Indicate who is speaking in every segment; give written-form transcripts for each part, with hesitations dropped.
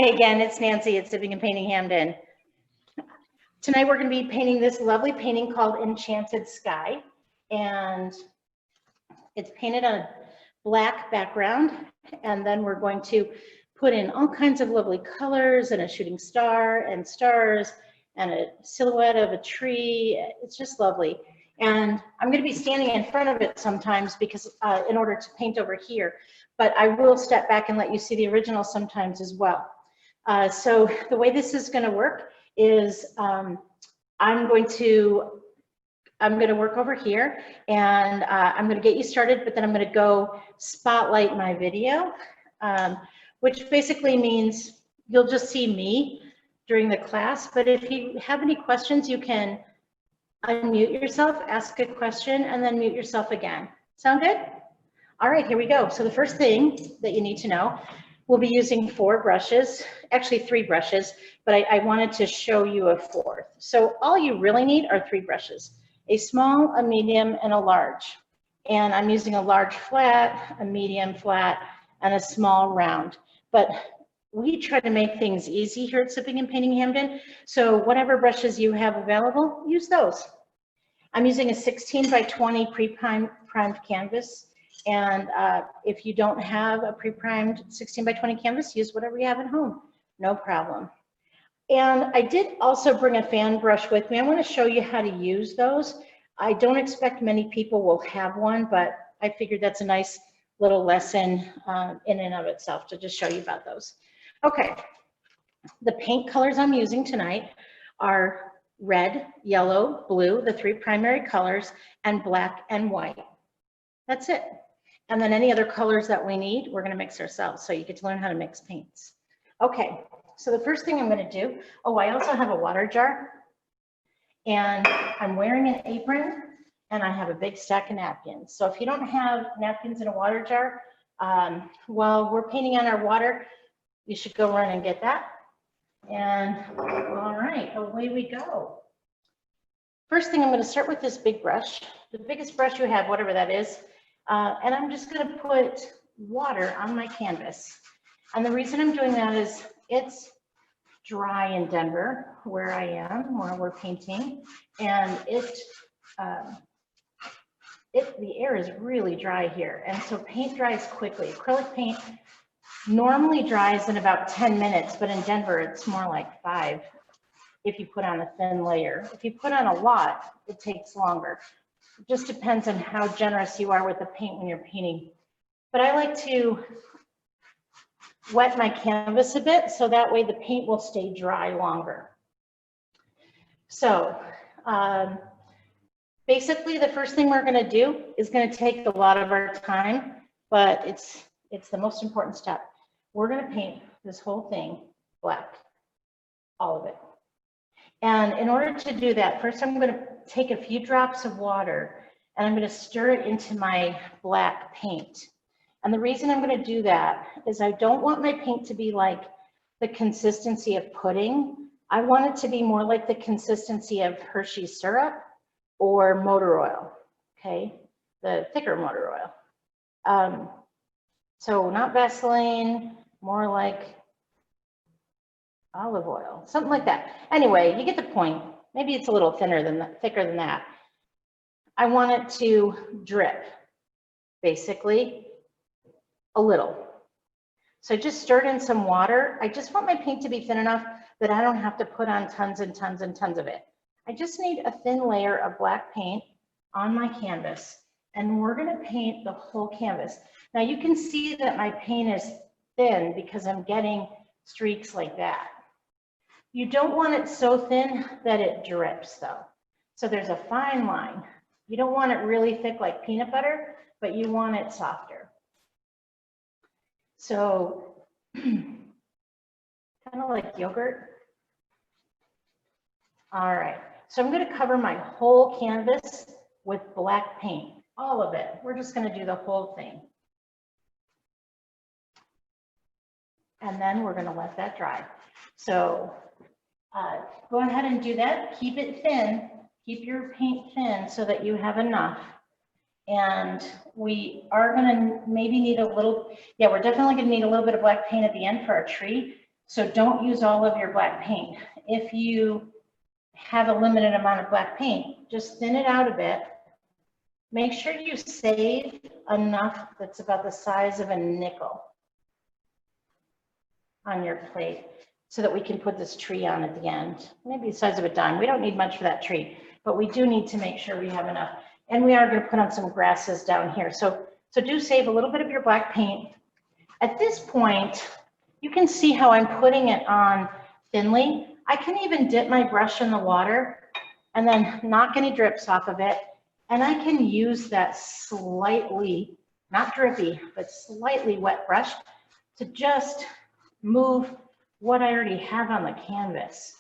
Speaker 1: Hi again, it's Nancy at Sipping and Painting Hampden. Tonight we're going to be painting this lovely painting called Enchanted Sky, and it's painted on a black background, and then we're going to put in all kinds of lovely colors and a shooting star and stars and a silhouette of a tree. It's just lovely. And I'm going to be standing in front of it sometimes because in order to paint over here, but I will step back and let you see the original sometimes as well. So the way this is going to work is I'm going to work over here, and I'm going to get you started, but then I'm going to go spotlight my video, which basically means you'll just see me during the class. But if you have any questions, you can unmute yourself, ask a question, and then mute yourself again. Sound good? All right, here we go. So the first thing that you need to know, we'll be using 4 brushes, actually 3 brushes, but I wanted to show you a 4th. So all you really need are 3 brushes, a small, a medium, and a large. And I'm using a large flat, a medium flat, and a small round. But we try to make things easy here at Sipping and Painting Hampden. So whatever brushes you have available, use those. I'm using a 16 by 20 pre-primed canvas. And if you don't have a pre-primed 16 by 20 canvas, use whatever you have at home, no problem. And I did also bring a fan brush with me. I want to show you how to use those. I don't expect many people will have one, but I figured that's a nice little lesson in and of itself to just show you about those. Okay, the paint colors I'm using tonight are red, yellow, blue, the 3 primary colors, and black and white. That's it. And then any other colors that we need, we're going to mix ourselves. So you get to learn how to mix paints. Okay, so the first thing I'm going to do, I also have a water jar, and I'm wearing an apron, and I have a big stack of napkins. So if you don't have napkins in a water jar, while we're painting on our water, you should go run and get that. And all right, away we go. First thing, I'm going to start with this big brush, the biggest brush you have, whatever that is. And I'm just going to put water on my canvas. And the reason I'm doing that is it's dry in Denver, where I am, where we're painting, and the air is really dry here. And so paint dries quickly. Acrylic paint normally dries in about 10 minutes, but in Denver, it's more like 5 if you put on a thin layer. If you put on a lot, it takes longer. It just depends on how generous you are with the paint when you're painting. But I like to wet my canvas a bit so that way the paint will stay dry longer. So basically the first thing we're going to do is going to take a lot of our time, but it's the most important step. We're going to paint this whole thing black, all of it. And in order to do that, first I'm going to take a few drops of water and I'm going to stir it into my black paint. And the reason I'm going to do that is I don't want my paint to be like the consistency of pudding. I want it to be more like the consistency of Hershey's syrup or motor oil, okay? The thicker motor oil. So not Vaseline, more like olive oil, something like that. Anyway, you get the point. Maybe it's a little thinner than that, thicker than that. I want it to drip, basically, a little. So just stirred in some water. I just want my paint to be thin enough that I don't have to put on tons and tons and tons of it. I just need a thin layer of black paint on my canvas, and we're going to paint the whole canvas. Now you can see that my paint is thin because I'm getting streaks like that. You don't want it so thin that it drips though. So there's a fine line. You don't want it really thick like peanut butter, but you want it softer. So kind of like yogurt. All right, so I'm going to cover my whole canvas with black paint, all of it. We're just going to do the whole thing. And then we're going to let that dry. So go ahead and do that. Keep it thin. Keep your paint thin so that you have enough. And we are going to maybe need a little, we're definitely going to need a little bit of black paint at the end for our tree. So don't use all of your black paint. If you have a limited amount of black paint, just thin it out a bit. Make sure you save enough that's about the size of a nickel on your plate so that we can put this tree on at the end. Maybe the size of a dime. We don't need much for that tree, but we do need to make sure we have enough. And we are going to put on some grasses down here. So do save a little bit of your black paint. At this point, you can see how I'm putting it on thinly. I can even dip my brush in the water and then knock any drips off of it. And I can use that slightly, not drippy, but slightly wet brush to just move what I already have on the canvas.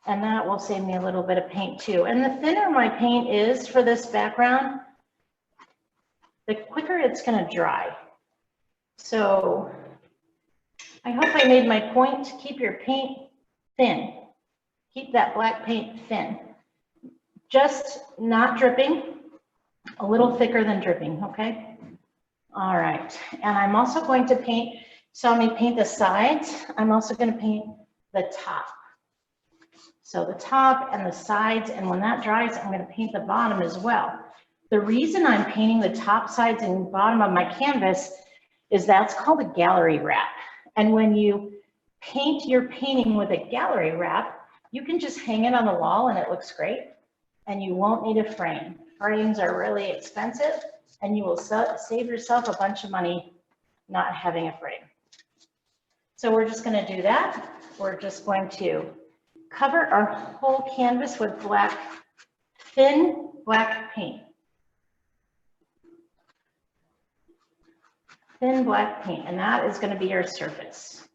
Speaker 1: And that will save me a little bit of paint too. And the thinner my paint is for this background, the quicker it's going to dry. So I hope I made my point. Keep your paint thin. Keep that black paint thin. Just not dripping, a little thicker than dripping, okay? All right, and I'm also going to paint, saw me paint the sides. I'm also going to paint the top. So the top and the sides, and when that dries, I'm going to paint the bottom as well. The reason I'm painting the top, sides, and bottom of my canvas is that's called a gallery wrap. And when you paint your painting with a gallery wrap, you can just hang it on the wall and it looks great. And you won't need a frame. Frames are really expensive, and you will save yourself a bunch of money not having a frame. So we're just going to do that. We're just going to cover our whole canvas with black, thin black paint. Thin black paint, and that is going to be our surface.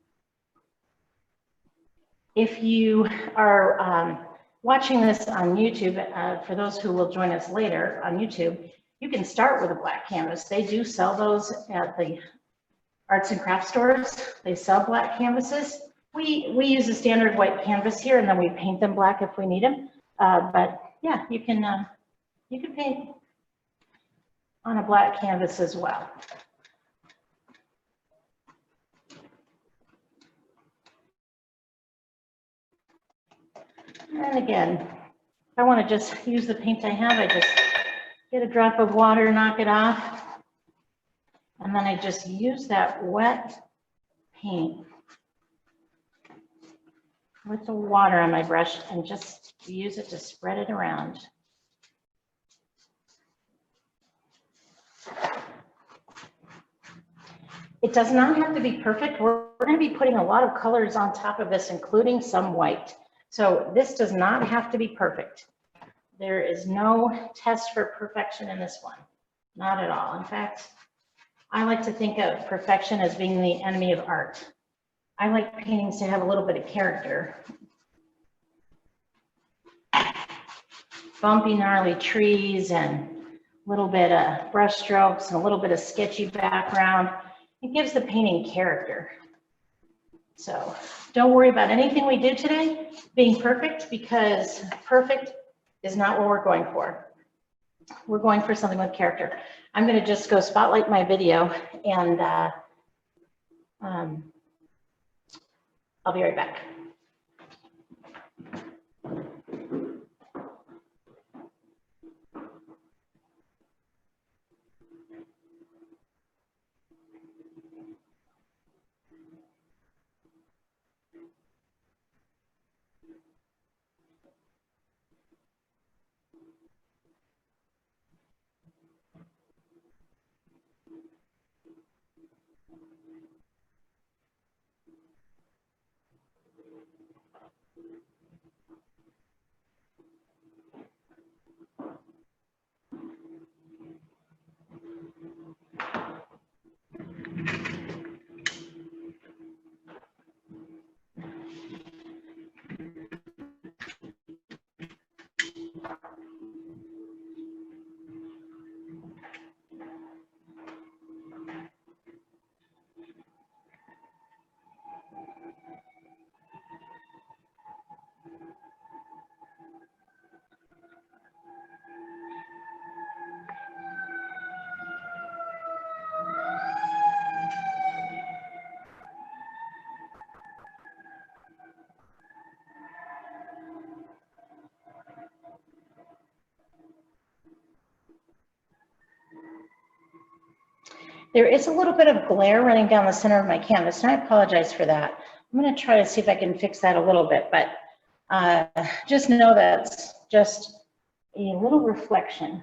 Speaker 1: If you are watching this on YouTube, for those who will join us later on YouTube, you can start with a black canvas. They do sell those at the arts and crafts stores. They sell black canvases. We use a standard white canvas here, and then we paint them black if we need them. But yeah, you can paint on a black canvas as well. And again, if I want to just use the paint I have, I just get a drop of water, knock it off, and then I just use that wet paint with the water on my brush and just use it to spread it around. It does not have to be perfect. We're going to be putting a lot of colors on top of this, including some white. So this does not have to be perfect. There is no test for perfection in this one. Not at all. In fact, I like to think of perfection as being the enemy of art. I like paintings to have a little bit of character. Bumpy, gnarly trees and a little bit of brush strokes and a little bit of sketchy background. It gives the painting character. So don't worry about anything we do today being perfect, because perfect is not what we're going for. We're going for something with character. I'm going to just go spotlight my video, and I'll be right back. There is a little bit of glare running down the center of my canvas, and I apologize for that. I'm going to try to see if I can fix that a little bit, but just know that's just a little reflection.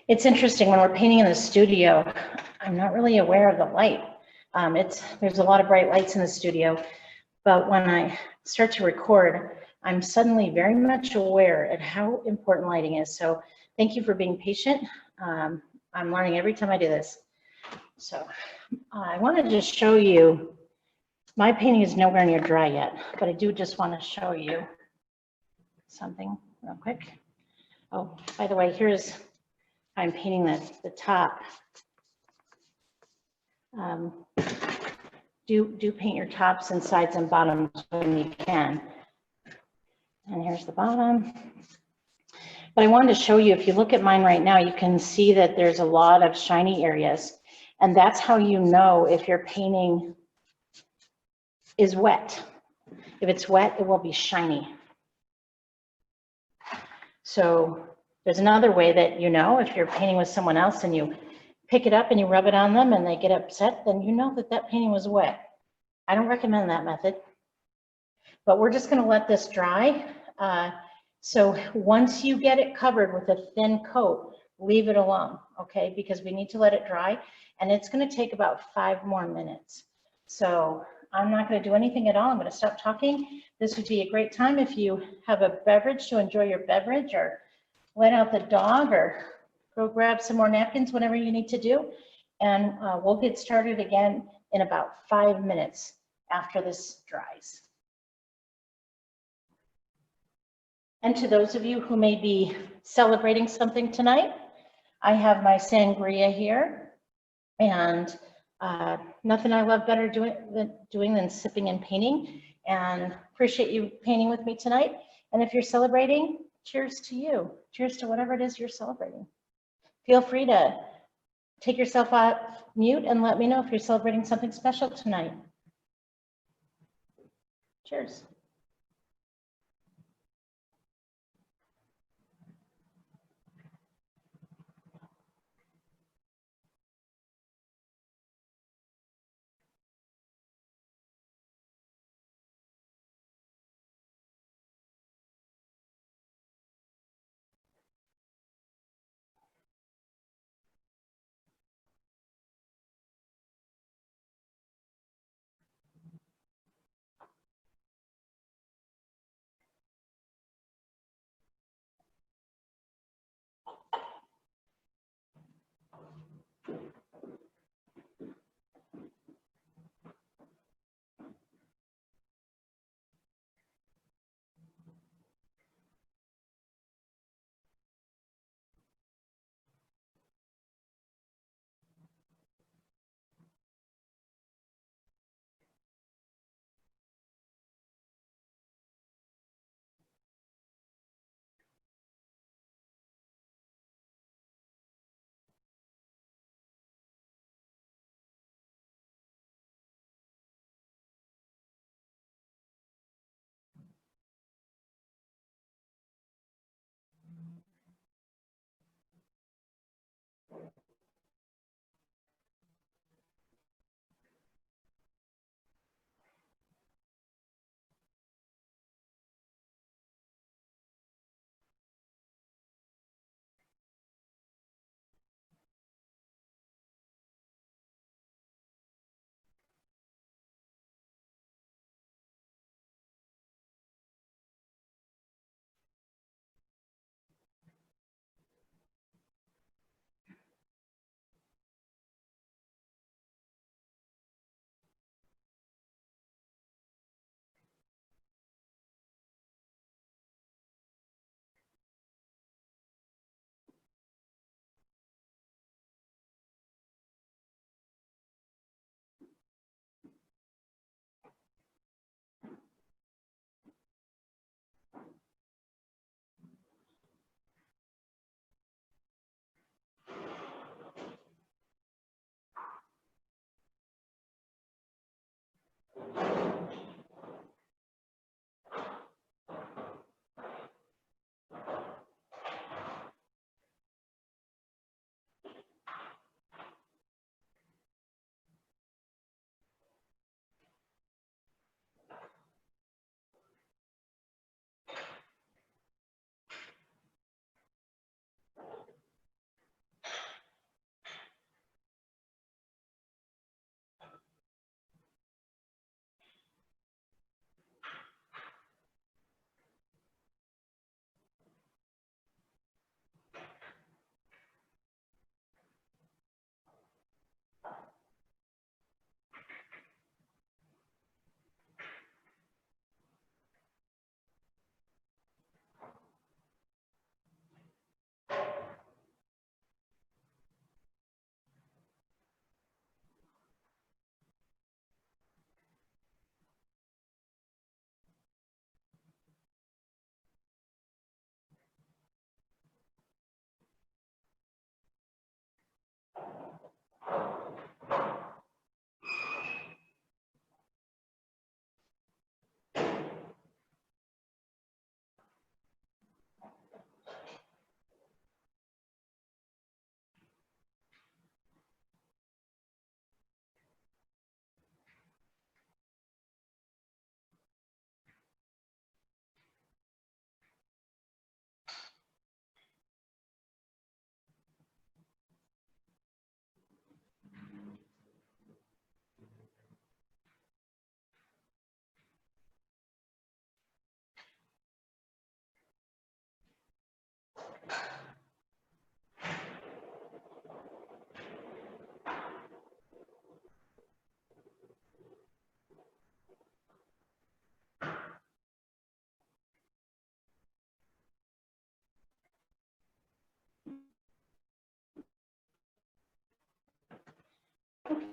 Speaker 1: It's interesting when we're painting in the studio, I'm not really aware of the light. There's a lot of bright lights in the studio, but when I start to record, I'm suddenly very much aware at how important lighting is. So thank you for being patient. I'm learning every time I do this. So I wanted to show you, my painting is nowhere near dry yet, but I do just want to show you something real quick. Oh, by the way, here's, I'm painting the top. Do paint your tops and sides and bottoms when you can. And here's the bottom. But I wanted to show you, if you look at mine right now, you can see that there's a lot of shiny areas. And that's how you know if your painting is wet. If it's wet, it will be shiny. So there's another way that you know, if you're painting with someone else and you pick it up and you rub it on them and they get upset, then you know that that painting was wet. I don't recommend that method, but we're just going to let this dry. So once you get it covered with a thin coat, leave it alone, okay? Because we need to let it dry, and it's going to take about 5 more minutes. So I'm not going to do anything at all. I'm going to stop talking. This would be a great time if you have a beverage to enjoy your beverage, or let out the dog, or go grab some more napkins, whatever you need to do. And we'll get started again in about 5 minutes after this dries. And to those of you who may be celebrating something tonight, I have my sangria here, and nothing I love better doing than sipping and painting, and appreciate you painting with me tonight. And if you're celebrating, cheers to you. Cheers to whatever it is you're celebrating. Feel free to take yourself off mute and let me know if you're celebrating something special tonight. Cheers.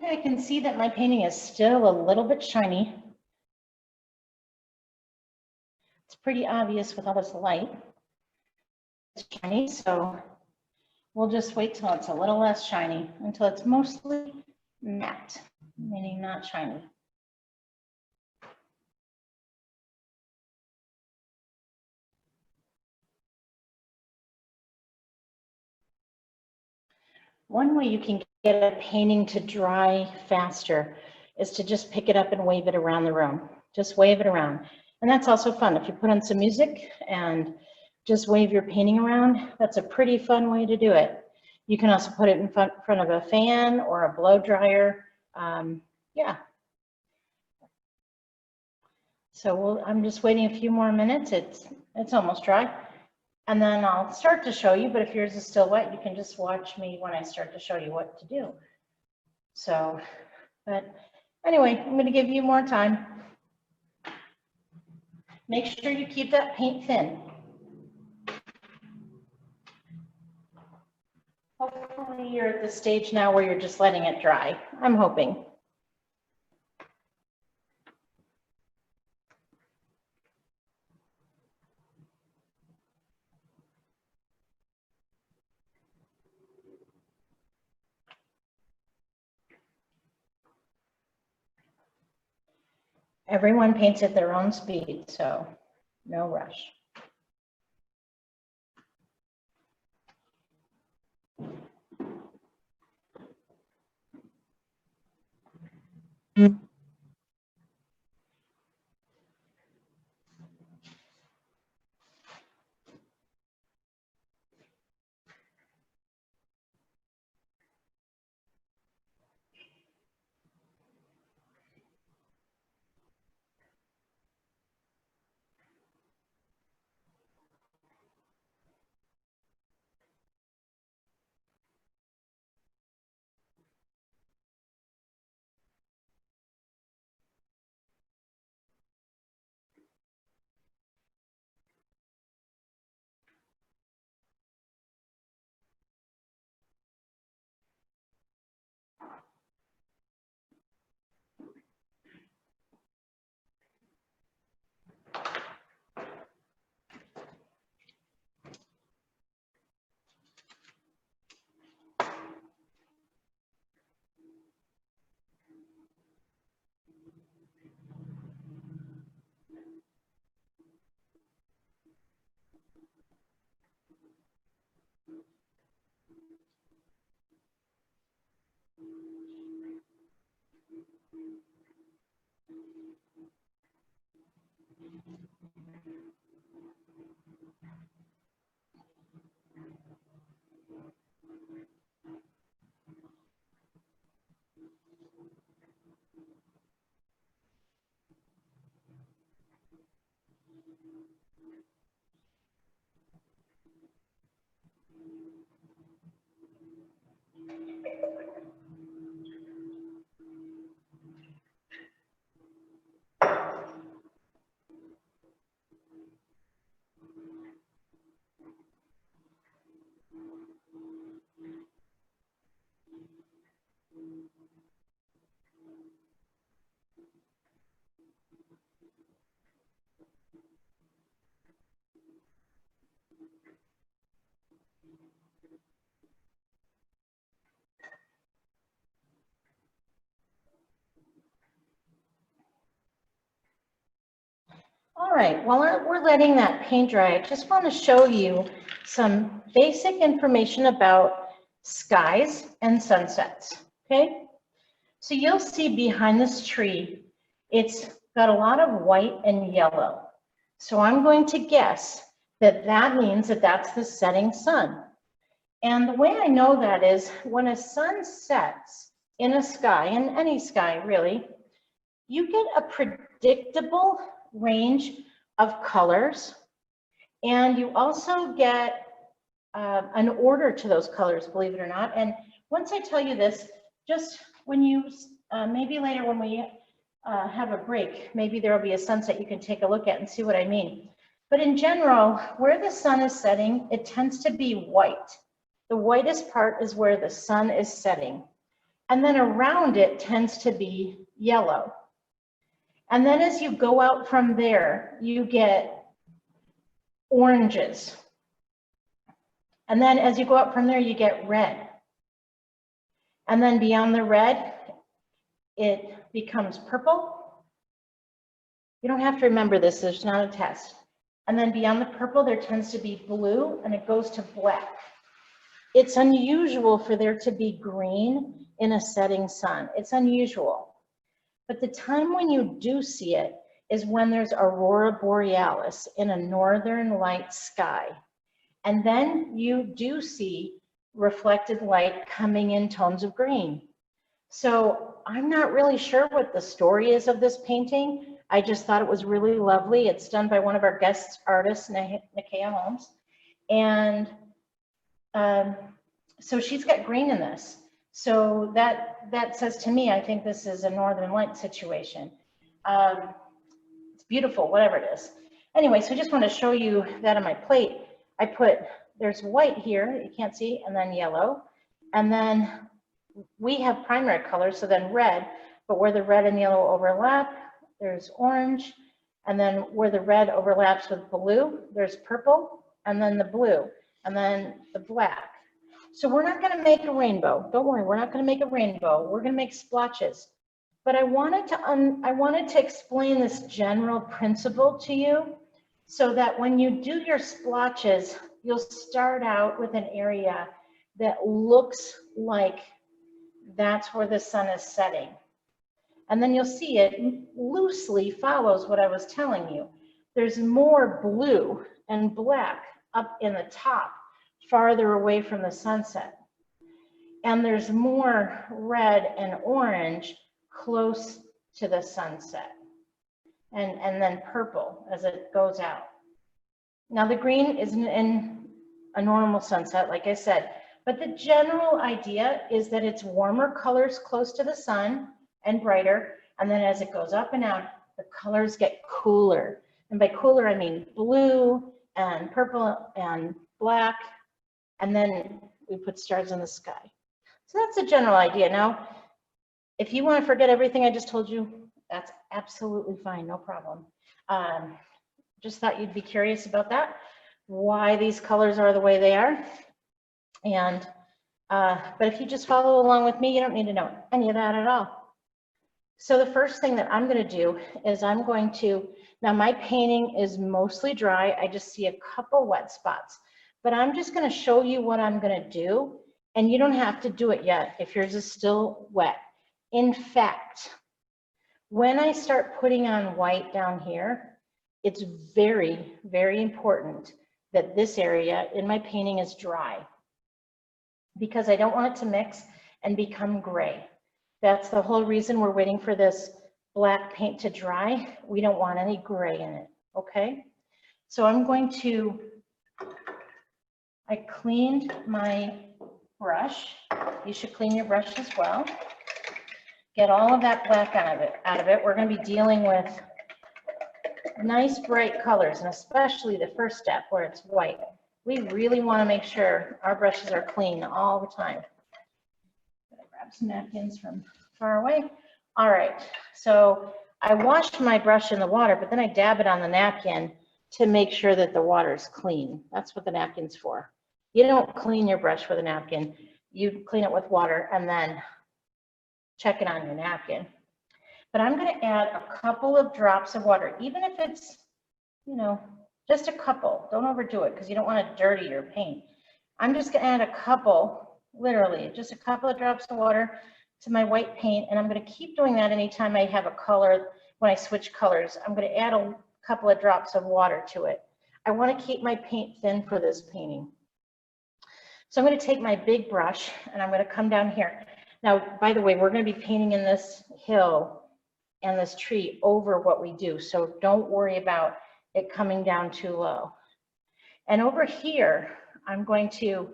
Speaker 1: I can see that my painting is still a little bit shiny. It's pretty obvious with all this light. It's shiny, so we'll just wait till it's a little less shiny, until it's mostly matte, meaning not shiny. One way you can get a painting to dry faster is to just pick it up and wave it around the room. Just wave it around. And that's also fun. If you put on some music and just wave your painting around, that's a pretty fun way to do it. You can also put it in front of a fan or a blow dryer. Yeah. So I'm just waiting a few more minutes. It's almost dry. And then I'll start to show you, but if yours is still wet, you can just watch me when I start to show you what to do. So, but anyway, I'm going to give you more time. Make sure you keep that paint thin. Hopefully you're at the stage now where you're just letting it dry. I'm hoping. Everyone paints at their own speed, so no rush. All right, while we're letting that paint dry, I just want to show you some basic information about skies and sunsets, okay? So you'll see behind this tree, it's got a lot of white and yellow. So I'm going to guess that that means that that's the setting sun. And the way I know that is when a sun sets in a sky, in any sky really, you get a predictable range of colors, and you also get an order to those colors, believe it or not. And once I tell you this, just when you, maybe later when we have a break, maybe there will be a sunset you can take a look at and see what I mean. But in general, where the sun is setting, it tends to be white. The whitest part is where the sun is setting. And then around it tends to be yellow. And then as you go out from there, you get oranges. And then as you go out from there, you get red. And then beyond the red, it becomes purple. You don't have to remember this, there's not a test. And then beyond the purple, there tends to be blue, and it goes to black. It's unusual for there to be green in a setting sun. It's unusual. But the time when you do see it is when there's aurora borealis in a northern light sky. And then you do see reflected light coming in tones of green. So I'm not really sure what the story is of this painting. I just thought it was really lovely. It's done by one of our guest artists, Nikia Holmes. And so she's got green in this. So that says to me, I think this is a northern light situation. It's beautiful, whatever it is. Anyway, so I just want to show you that on my plate. I put, there's white here, you can't see, and then yellow. And then we have primary colors, so then red, but where the red and yellow overlap, there's orange. And then where the red overlaps with blue, there's purple, and then the blue, and then the black. So we're not going to make a rainbow. Don't worry, we're not going to make a rainbow. We're going to make splotches. But I wanted to explain this general principle to you so that when you do your splotches, you'll start out with an area that looks like that's where the sun is setting. And then you'll see it loosely follows what I was telling you. There's more blue and black up in the top, farther away from the sunset. And there's more red and orange close to the sunset. And then purple as it goes out. Now the green isn't in a normal sunset, like I said, but the general idea is that it's warmer colors close to the sun and brighter. And then as it goes up and out, the colors get cooler. And by cooler, I mean blue and purple and black. And then we put stars in the sky. So that's the general idea. Now, if you want to forget everything I just told you, that's absolutely fine, no problem. Just thought you'd be curious about that, why these colors are the way they are. And, but if you just follow along with me, you don't need to know any of that at all. So the first thing that I'm going to do is I'm going to, now my painting is mostly dry. I just see a couple wet spots, but I'm just going to show you what I'm going to do. And you don't have to do it yet if yours is still wet. In fact, when I start putting on white down here, it's very, very important that this area in my painting is dry because I don't want it to mix and become gray. That's the whole reason we're waiting for this black paint to dry. We don't want any gray in it, okay? So I'm going to, I cleaned my brush. You should clean your brush as well. Get all of that black out of it. We're going to be dealing with nice bright colors, and especially the first step where it's white. We really want to make sure our brushes are clean all the time. Grab some napkins from far away. All right, so I washed my brush in the water, but then I dab it on the napkin to make sure that the water is clean. That's what the napkin's for. You don't clean your brush with a napkin. You clean it with water and then check it on your napkin. But I'm going to add a couple of drops of water, even if it's, you know, just a couple. Don't overdo it because you don't want to dirty your paint. I'm just going to add a couple, literally, just a couple of drops of water to my white paint. And I'm going to keep doing that anytime I have a color, when I switch colors. I'm going to add a couple of drops of water to it. I want to keep my paint thin for this painting. So I'm going to take my big brush and I'm going to come down here. Now, by the way, we're going to be painting in this hill and this tree over what we do. So don't worry about it coming down too low. And over here, I'm going to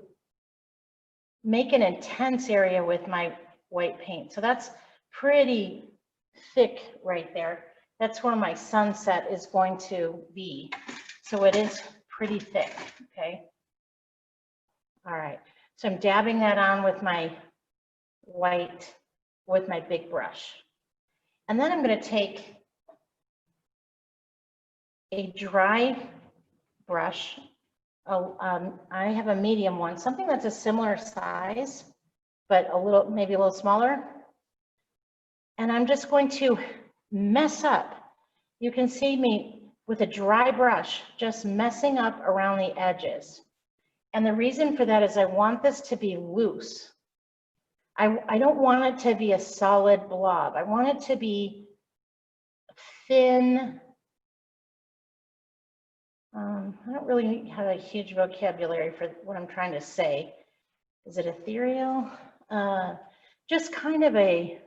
Speaker 1: make an intense area with my white paint. So that's pretty thick right there. That's where my sunset is going to be. So it is pretty thick, okay? All right, so I'm dabbing that on with my white with my big brush. And then I'm going to take a dry brush. I have a medium one, something that's a similar size, but maybe a little smaller. And I'm just going to mess up. You can see me with a dry brush, just messing up around the edges. And the reason for that is I want this to be loose. I don't want it to be a solid blob. I want it to be thin. I don't really have a huge vocabulary for what I'm trying to say. Is it ethereal? Just kind of a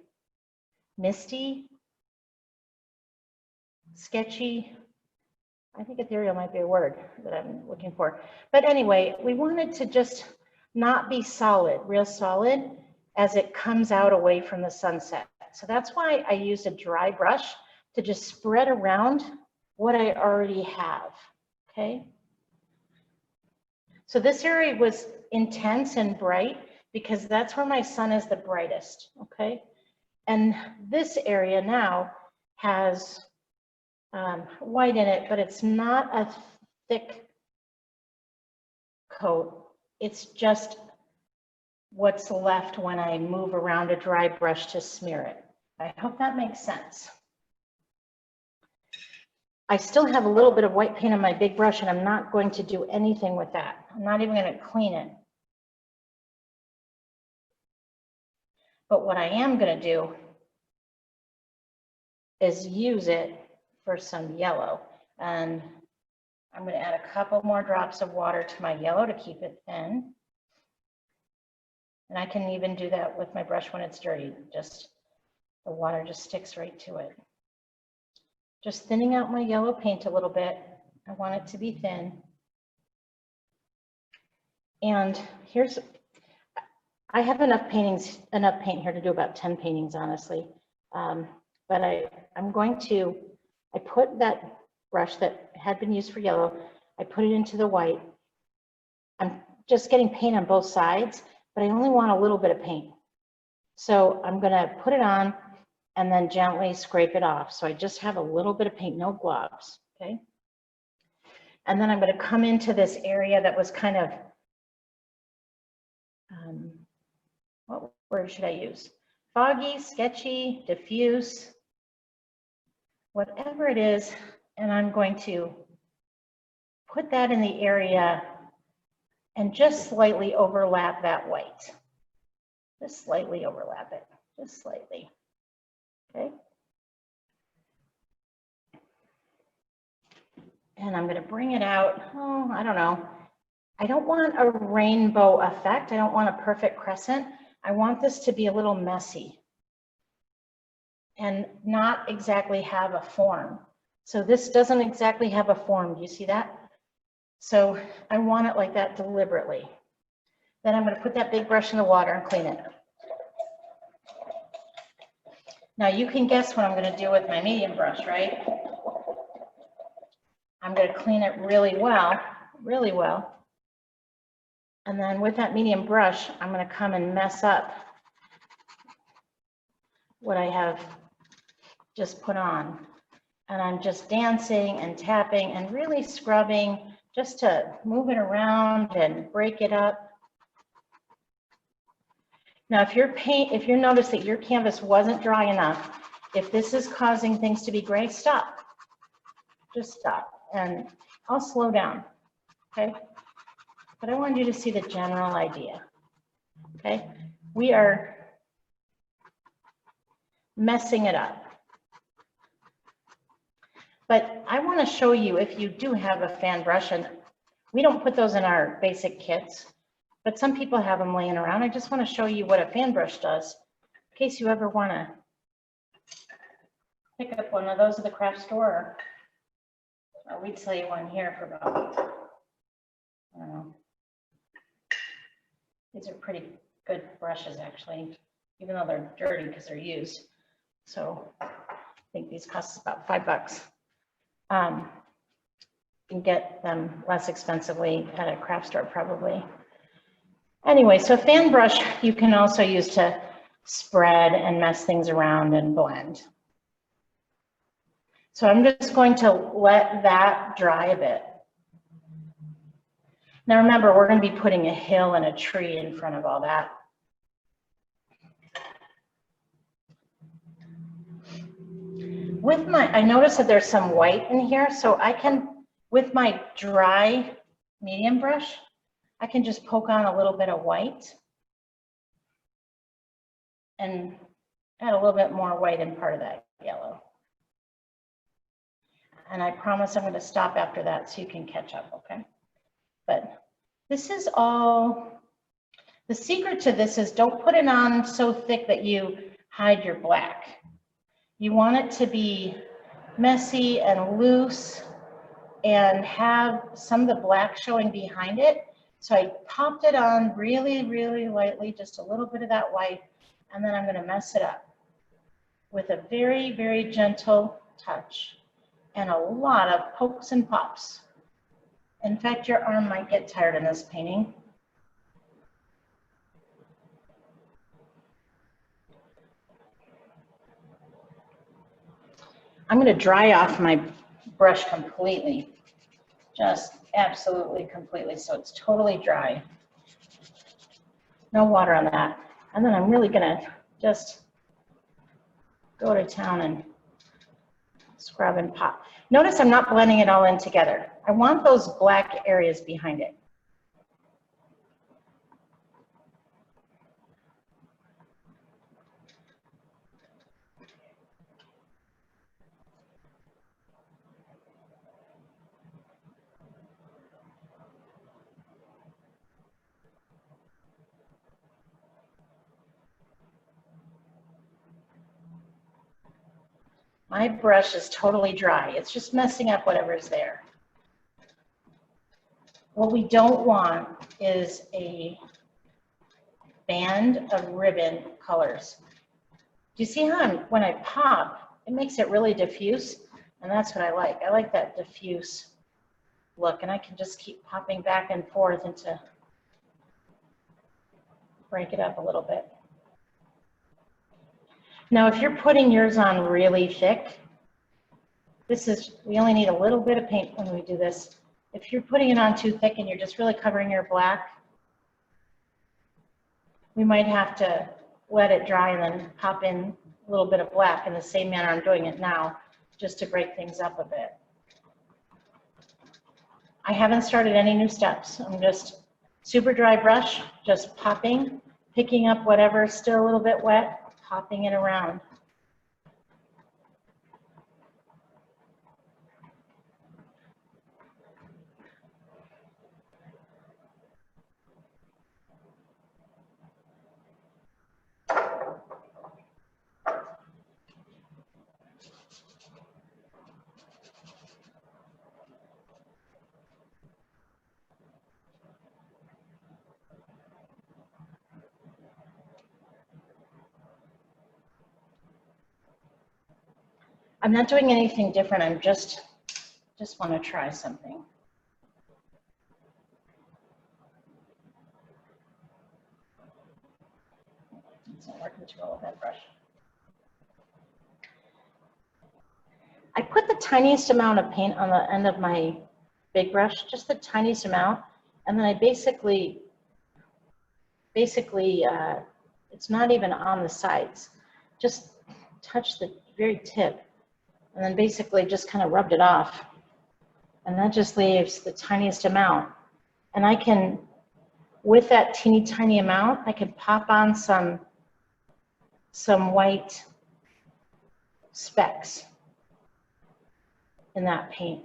Speaker 1: misty, sketchy. I think ethereal might be a word that I'm looking for. But anyway, we want it to just not be solid, real solid, as it comes out away from the sunset. So that's why I use a dry brush to just spread around what I already have, okay? So this area was intense and bright because that's where my sun is the brightest, okay? And this area now has white in it, but it's not a thick coat. It's just what's left when I move around a dry brush to smear it. I hope that makes sense. I still have a little bit of white paint on my big brush, and I'm not going to do anything with that. I'm not even going to clean it. But what I am going to do is use it for some yellow. And I'm going to add a couple more drops of water to my yellow to keep it thin. And I can even do that with my brush when it's dirty. Just the water just sticks right to it. Just thinning out my yellow paint a little bit. I want it to be thin. And I have enough paint here to do about 10 paintings, honestly. But I put that brush that had been used for yellow, I put it into the white. I'm just getting paint on both sides, but I only want a little bit of paint. So I'm gonna put it on and then gently scrape it off. So I just have a little bit of paint, no globs, okay? And then I'm gonna come into this area that was kind of, what word should I use? Foggy, sketchy, diffuse, whatever it is. And I'm going to put that in the area and just slightly overlap that white. Just slightly overlap it, just slightly, okay? And I'm gonna bring it out, oh, I don't know. I don't want a rainbow effect. I don't want a perfect crescent. I want this to be a little messy and not exactly have a form. So this doesn't exactly have a form. Do you see that? So I want it like that deliberately. Then I'm going to put that big brush in the water and clean it. Now you can guess what I'm going to do with my medium brush, right? I'm going to clean it really well, really well. And then with that medium brush, I'm going to come and mess up what I have just put on. And I'm just dancing and tapping and really scrubbing just to move it around and break it up. Now, if you notice that your canvas wasn't dry enough, if this is causing things to be gray, stop. Just stop. And I'll slow down, okay? But I wanted you to see the general idea, okay? We are messing it up. But I want to show you, if you do have a fan brush, and we don't put those in our basic kits, but some people have them laying around. I just want to show you what a fan brush does, in case you ever want to pick up one of those at the craft store, or we'd sell you one here for about, I don't know. These are pretty good brushes, actually, even though they're dirty because they're used. So I think these cost about $5. You can get them less expensively at a craft store, probably. Anyway, so fan brush you can also use to spread and mess things around and blend. So I'm just going to let that dry a bit. Now remember, we're going to be putting a hill and a tree in front of all that. With my, I noticed that there's some white in here, so I can, with my dry medium brush, I can just poke on a little bit of white and add a little bit more white in part of that yellow. And I promise I'm going to stop after that so you can catch up, okay? But this is all, the secret to this is don't put it on so thick that you hide your black. You want it to be messy and loose and have some of the black showing behind it. So I popped it on really, really lightly, just a little bit of that white, and then I'm going to mess it up with a very, very gentle touch and a lot of pokes and pops. In fact, your arm might get tired in this painting. I'm going to dry off my brush completely, just absolutely completely, so it's totally dry. No water on that. And then I'm really going to just go to town and scrub and pop. Notice I'm not blending it all in together. I want those black areas behind it. My brush is totally dry. It's just messing up whatever is there. What we don't want is a band of ribbon colors. Do you see how when I pop, it makes it really diffuse? And that's what I like. I like that diffuse look, and I can just keep popping back and forth to break it up a little bit. Now, if you're putting yours on really thick, we only need a little bit of paint when we do this. If you're putting it on too thick and you're just really covering your black, we might have to let it dry and then pop in a little bit of black in the same manner I'm doing it now, just to break things up a bit. I haven't started any new steps. I'm just super dry brush, just popping, picking up whatever's still a little bit wet, popping it around. I'm not doing anything different. I'm just want to try something. It's not working too well with that brush. I put the tiniest amount of paint on the end of my big brush, just the tiniest amount, and then I basically, it's not even on the sides. Just touch the very tip, and then basically just kind of rubbed it off. And that just leaves the tiniest amount. And I can, with that teeny tiny amount, I can pop on some white specks in that paint.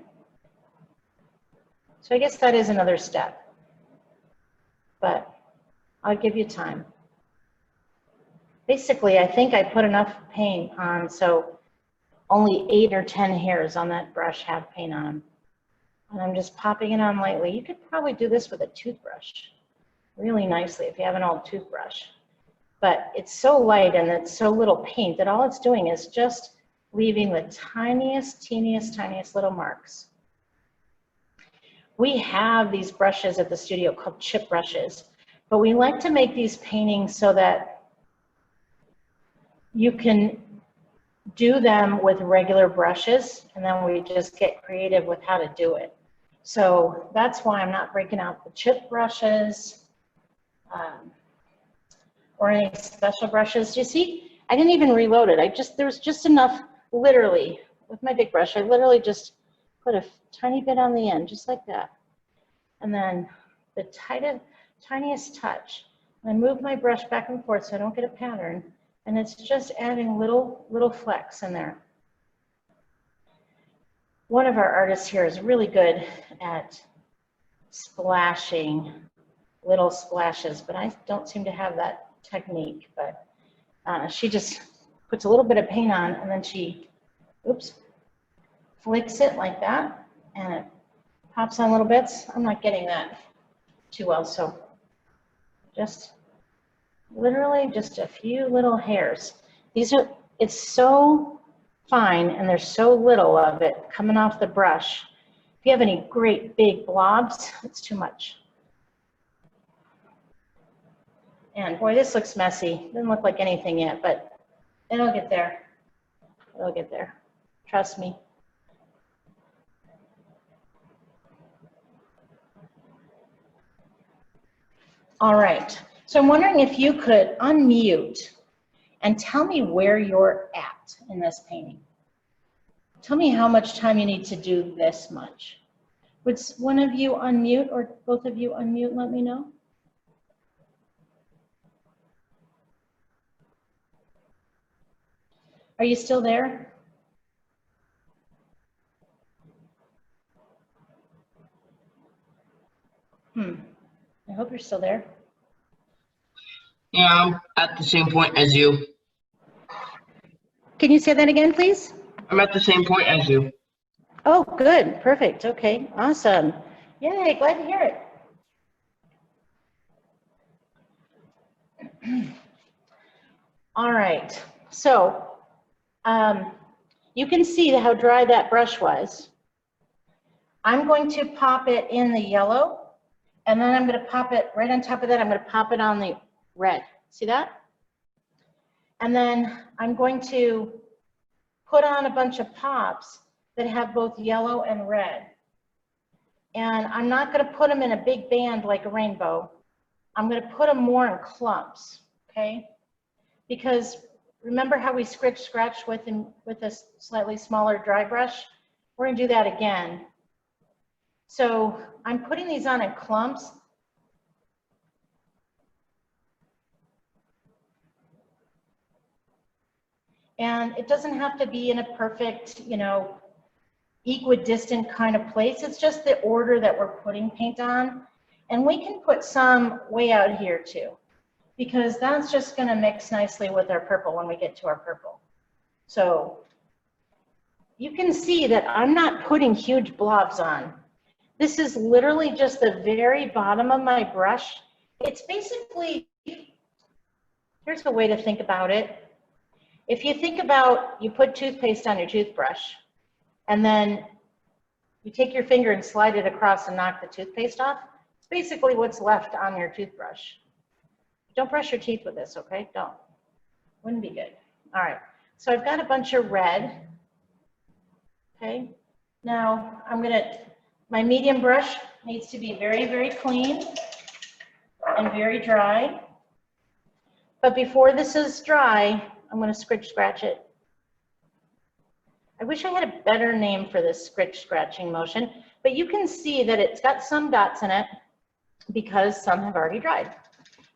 Speaker 1: So I guess that is another step, but I'll give you time. Basically, I think I put enough paint on so only 8 or 10 hairs on that brush have paint on them. And I'm just popping it on lightly. You could probably do this with a toothbrush really nicely if you have an old toothbrush. But it's so light and it's so little paint that all it's doing is just leaving the tiniest, teeniest little marks. We have these brushes at the studio called chip brushes, but we like to make these paintings so that you can do them with regular brushes, and then we just get creative with how to do it. So that's why I'm not breaking out the chip brushes or any special brushes. You see, I didn't even reload it. There was just enough, literally, with my big brush, I literally just put a tiny bit on the end, just like that. And then the tiniest touch. I move my brush back and forth so I don't get a pattern. And it's just adding little flecks in there. One of our artists here is really good at splashing little splashes, but I don't seem to have that technique. But she just puts a little bit of paint on, and then she, oops, flicks it like that, and it pops on little bits. I'm not getting that too well, so just literally just a few little hairs. It's so fine, and there's so little of it coming off the brush. If you have any great big blobs, it's too much. And boy, this looks messy. Doesn't look like anything yet, but it'll get there. It'll get there. Trust me. All right. So I'm wondering if you could unmute and tell me where you're at in this painting. Tell me how much time you need to do this much. Would one of you unmute, or both of you unmute and let me know? Are you still there? I hope you're still there.
Speaker 2: Yeah, I'm at the same point as you.
Speaker 1: Can you say that again, please?
Speaker 2: I'm at the same point as you.
Speaker 1: Oh, good. Perfect. Okay. Awesome. Yay. Glad to hear it. All right. So you can see how dry that brush was. I'm going to pop it in the yellow, and then I'm going to pop it right on top of that. I'm going to pop it on the red. See that? And then I'm going to put on a bunch of pops that have both yellow and red. And I'm not going to put them in a big band like a rainbow. I'm going to put them more in clumps, okay? Because remember how we scratched with a slightly smaller dry brush? We're going to do that again. So I'm putting these on in clumps. And it doesn't have to be in a perfect, equidistant kind of place. It's just the order that we're putting paint on. And we can put some way out here too, because that's just going to mix nicely with our purple when we get to our purple. So you can see that I'm not putting huge blobs on. This is literally just the very bottom of my brush. It's basically, here's a way to think about it. If you think about, you put toothpaste on your toothbrush, and then you take your finger and slide it across and knock the toothpaste off. It's basically what's left on your toothbrush. Don't brush your teeth with this, okay? Don't. Wouldn't be good. All right. So I've got a bunch of red. Okay. Now my medium brush needs to be very, very clean and very dry. But before this is dry, I'm going to scratch it. I wish I had a better name for this scratching motion, but you can see that it's got some dots in it because some have already dried.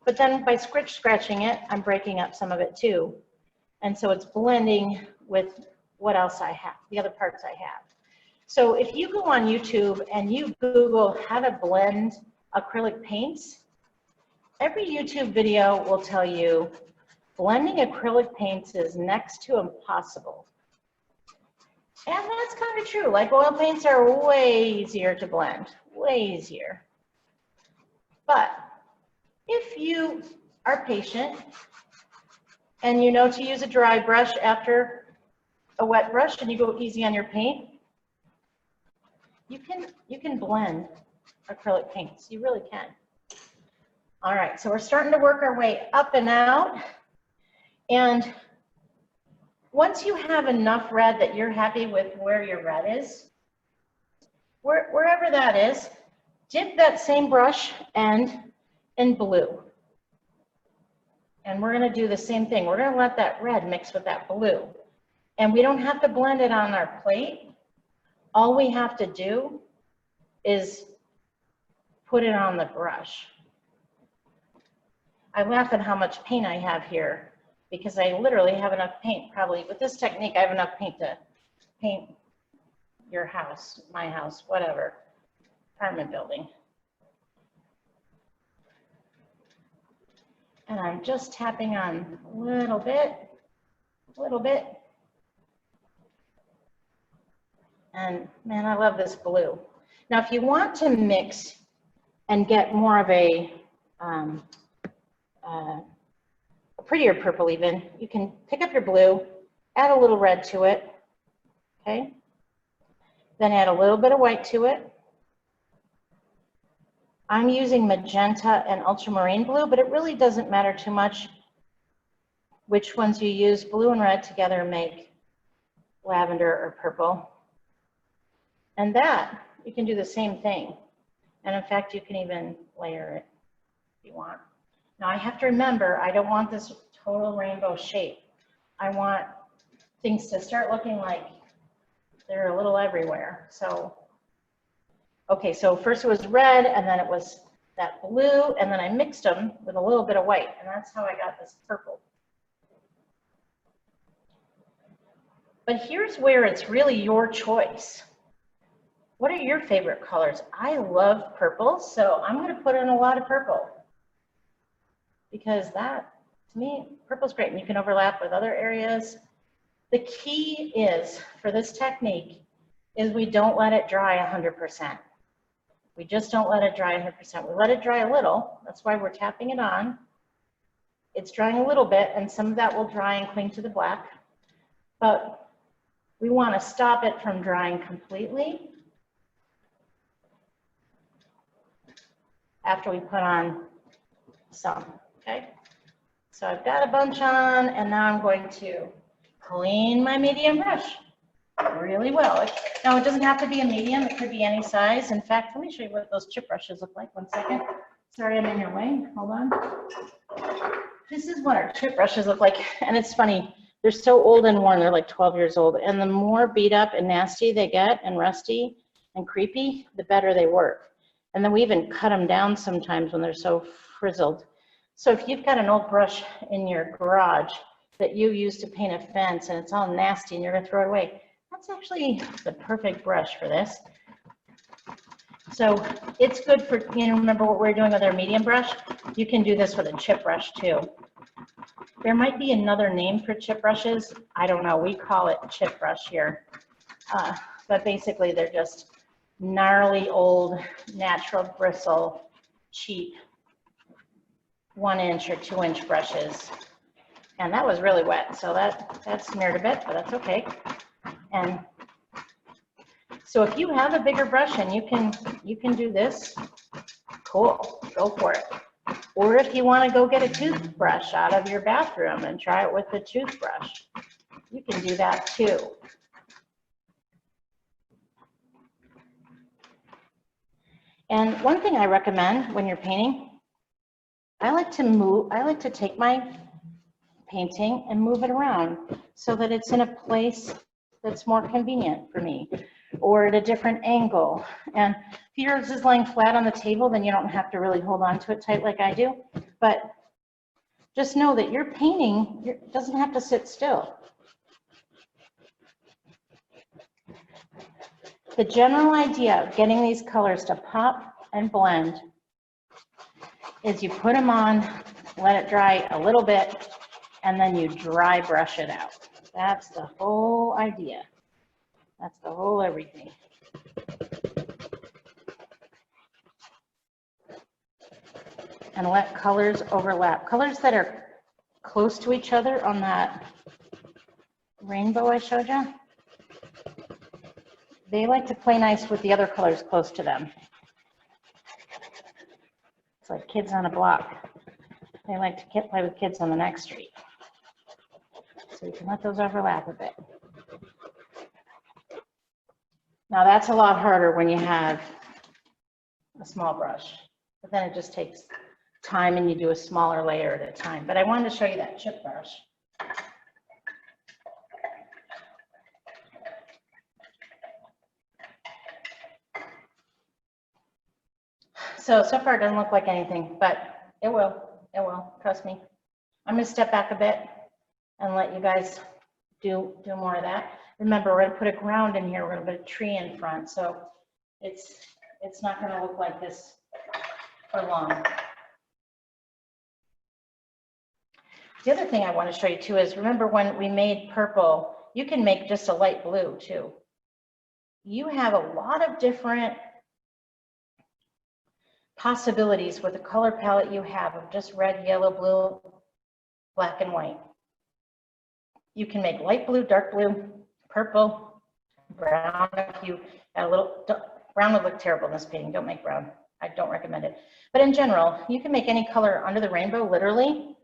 Speaker 1: But then by scratching it, I'm breaking up some of it too. And so it's blending with what else I have, the other parts I have. So if you go on YouTube and you Google how to blend acrylic paints, every YouTube video will tell you blending acrylic paints is next to impossible. And that's kind of true. Like oil paints are way easier to blend, way easier. But if you are patient and you know to use a dry brush after a wet brush and you go easy on your paint, you can blend acrylic paints. You really can. All right, so we're starting to work our way up and out. And once you have enough red that you're happy with where your red is, wherever that is, dip that same brush end in blue. And we're going to do the same thing. We're going to let that red mix with that blue. And we don't have to blend it on our plate. All we have to do is put it on the brush. I laugh at how much paint I have here because I literally have enough paint. Probably with this technique, I have enough paint to paint your house, my house, whatever, apartment building. And I'm just tapping on a little bit. And man, I love this blue. Now, if you want to mix and get more of a prettier purple even, you can pick up your blue, add a little red to it, okay? Then add a little bit of white to it. I'm using magenta and ultramarine blue, but it really doesn't matter too much which ones you use. Blue and red together make lavender or purple. And that, you can do the same thing. And in fact, you can even layer it if you want. Now I have to remember, I don't want this total rainbow shape. I want things to start looking like they're a little everywhere. So, okay, so first it was red, and then it was that blue, and then I mixed them with a little bit of white, and that's how I got this purple. But here's where it's really your choice. What are your favorite colors? I love purple, so I'm going to put in a lot of purple because that, to me, purple's great, and you can overlap with other areas. The key is, for this technique, is we don't let it dry 100%. We just don't let it dry 100%. We let it dry a little. That's why we're tapping it on. It's drying a little bit, and some of that will dry and cling to the black. But we want to stop it from drying completely after we put on some, okay? So I've got a bunch on, and now I'm going to clean my medium brush really well. Now, it doesn't have to be a medium. It could be any size. In fact, let me show you what those chip brushes look like. 1 second. Sorry, I'm in your way. Hold on. This is what our chip brushes look like. And it's funny. They're so old and worn. They're like 12 years old. And the more beat up and nasty they get and rusty and creepy, the better they work. And then we even cut them down sometimes when they're so frizzled. So if you've got an old brush in your garage that you use to paint a fence and it's all nasty and you're going to throw it away, that's actually the perfect brush for this. So it's good for, you know, remember what we're doing with our medium brush? You can do this with a chip brush too. There might be another name for chip brushes. I don't know. We call it chip brush here. But basically they're just gnarly old natural bristle, cheap 1 inch or 2 inch brushes. And that was really wet, so that smeared a bit, but that's okay. And so if you have a bigger brush and you can do this, cool, go for it. Or if you want to go get a toothbrush out of your bathroom and try it with the toothbrush, you can do that too. And one thing I recommend when you're painting, I like to take my painting and move it around so that it's in a place that's more convenient for me, or at a different angle. And if yours is laying flat on the table, then you don't have to really hold on to it tight like I do. But just know that your painting doesn't have to sit still. The general idea of getting these colors to pop and blend is you put them on, let it dry a little bit, and then you dry brush it out. That's the whole idea. That's the whole everything. And let colors overlap. Colors that are close to each other on that rainbow I showed you, they like to play nice with the other colors close to them. It's like kids on a block. They like to play with kids on the next street. So you can let those overlap a bit. Now that's a lot harder when you have a small brush, but then it just takes time and you do a smaller layer at a time. But I wanted to show you that chip brush. So far it doesn't look like anything, but it will, trust me. I'm gonna step back a bit and let you guys do more of that. Remember, we're gonna put a ground in here, we're gonna put a tree in front, so it's not gonna look like this for long. The other thing I want to show you too is, remember when we made purple, you can make just a light blue too. You have a lot of different possibilities with the color palette you have of just red, yellow, blue, black, and white. You can make light blue, dark blue, purple, brown. If you add a little, brown would look terrible in this painting. Don't make brown. I don't recommend it. But in general, you can make any color under the rainbow, literally,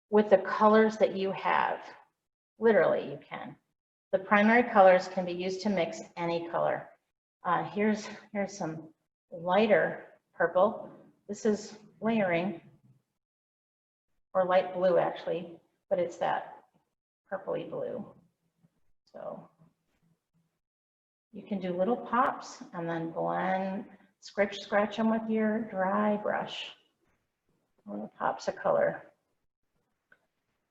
Speaker 1: with the colors that you have. Literally, you can. The primary colors can be used to mix any color. Here's some lighter purple. This is layering, or light blue actually, but it's that purpley blue. So you can do little pops and then blend, scratch them with your dry brush. Little pops of color.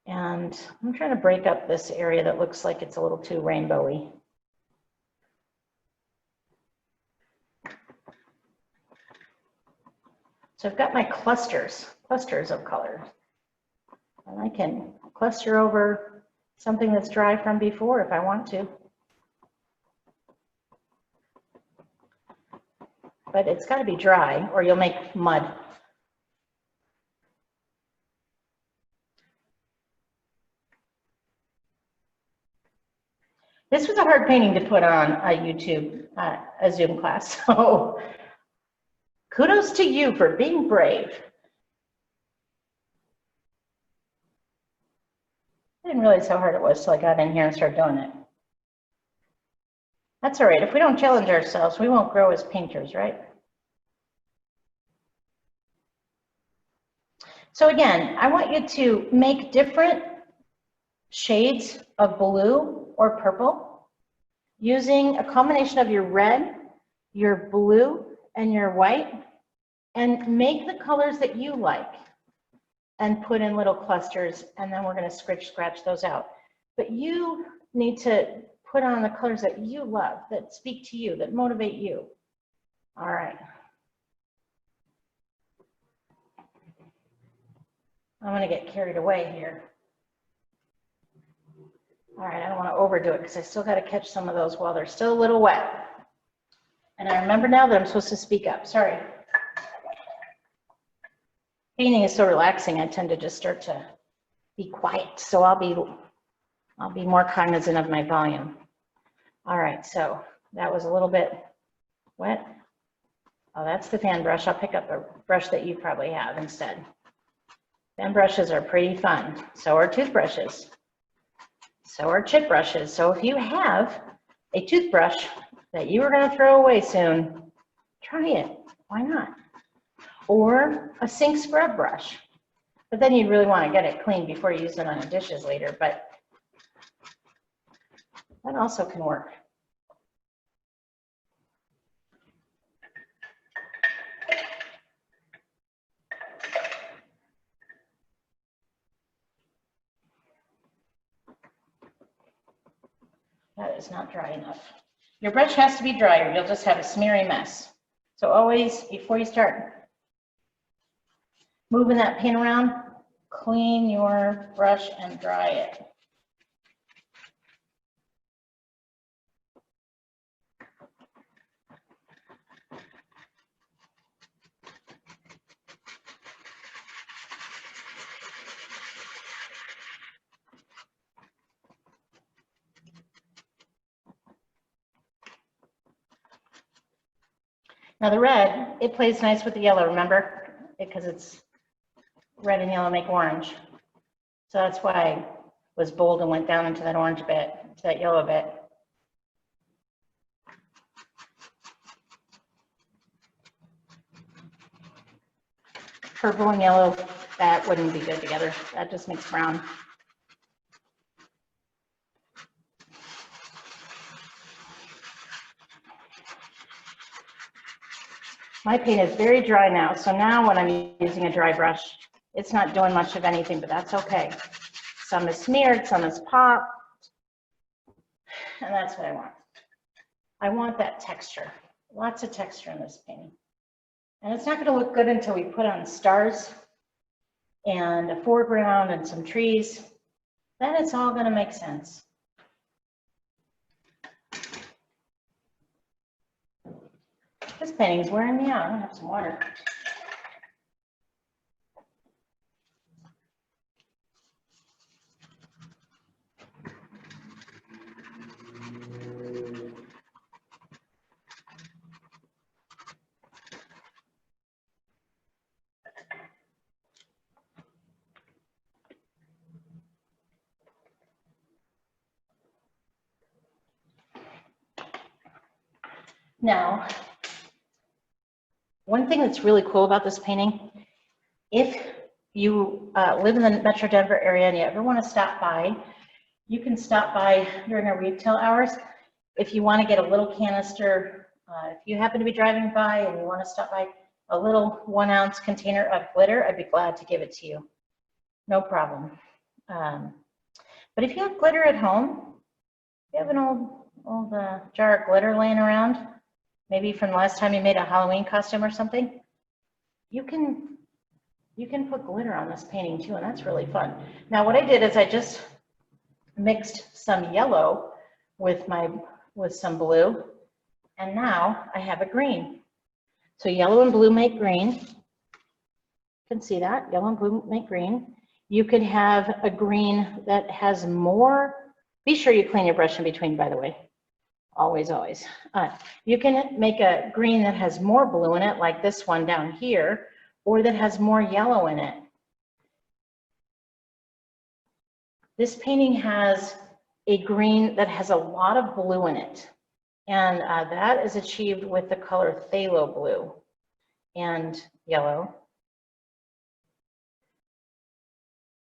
Speaker 1: And I'm trying to break up this area that looks like it's a little too rainbowy. So I've got my clusters of color. And I can cluster over something that's dry from before if I want to. But it's got to be dry or you'll make mud. This was a hard painting to put on a YouTube, a Zoom class. So kudos to you for being brave. I didn't realize how hard it was till I got in here and started doing it. That's all right. If we don't challenge ourselves, we won't grow as painters, right? So again, I want you to make different shades of blue or purple using a combination of your red, your blue, and your white, and make the colors that you like and put in little clusters, and then we're going to scratch those out. But you need to put on the colors that you love, that speak to you, that motivate you. All right. I'm going to get carried away here. All right, I don't want to overdo it because I still got to catch some of those while they're still a little wet. And I remember now that I'm supposed to speak up. Sorry. Painting is so relaxing, I tend to just start to be quiet. So I'll be more cognizant of my volume. All right, so that was a little bit wet. Oh, that's the fan brush. I'll pick up a brush that you probably have instead. Fan brushes are pretty fun. So are toothbrushes. So are chip brushes. So if you have a toothbrush that you are going to throw away soon, try it. Why not? Or a sink scrub brush. But then you'd really want to get it clean before you use it on the dishes later. But that also can work. That is not dry enough. Your brush has to be dry or you'll just have a smeary mess. So always, before you start moving that paint around, clean your brush and dry it. Now the red, it plays nice with the yellow, remember? Because it's red and yellow make orange. So that's why was bold and went down into that orange bit, to that yellow bit. Purple and yellow, that wouldn't be good together. That just makes brown. My paint is very dry now, so now when I'm using a dry brush, it's not doing much of anything, but that's okay. Some is smeared, some is popped, and that's what I want. I want that texture, lots of texture in this painting. And it's not gonna look good until we put on stars and a foreground and some trees. Then it's all gonna make sense. This painting's wearing me out. I'm gonna have some water. Now, one thing that's really cool about this painting, if you live in the Metro Denver area and you ever want to stop by, you can stop by during our retail hours. If you want to get a little canister, if you happen to be driving by and you want to stop by, a little 1 ounce container of glitter, I'd be glad to give it to you. No problem. But if you have glitter at home, you have an old jar of glitter laying around, maybe from the last time you made a Halloween costume or something, you can put glitter on this painting too, and that's really fun. Now what I did is I just mixed some yellow with some blue, and now I have a green. So yellow and blue make green. You can see that, yellow and blue make green. You could have a green that has more, be sure you clean your brush in between, by the way. Always, always. You can make a green that has more blue in it, like this one down here, or that has more yellow in it. This painting has a green that has a lot of blue in it, and that is achieved with the color phthalo blue and yellow,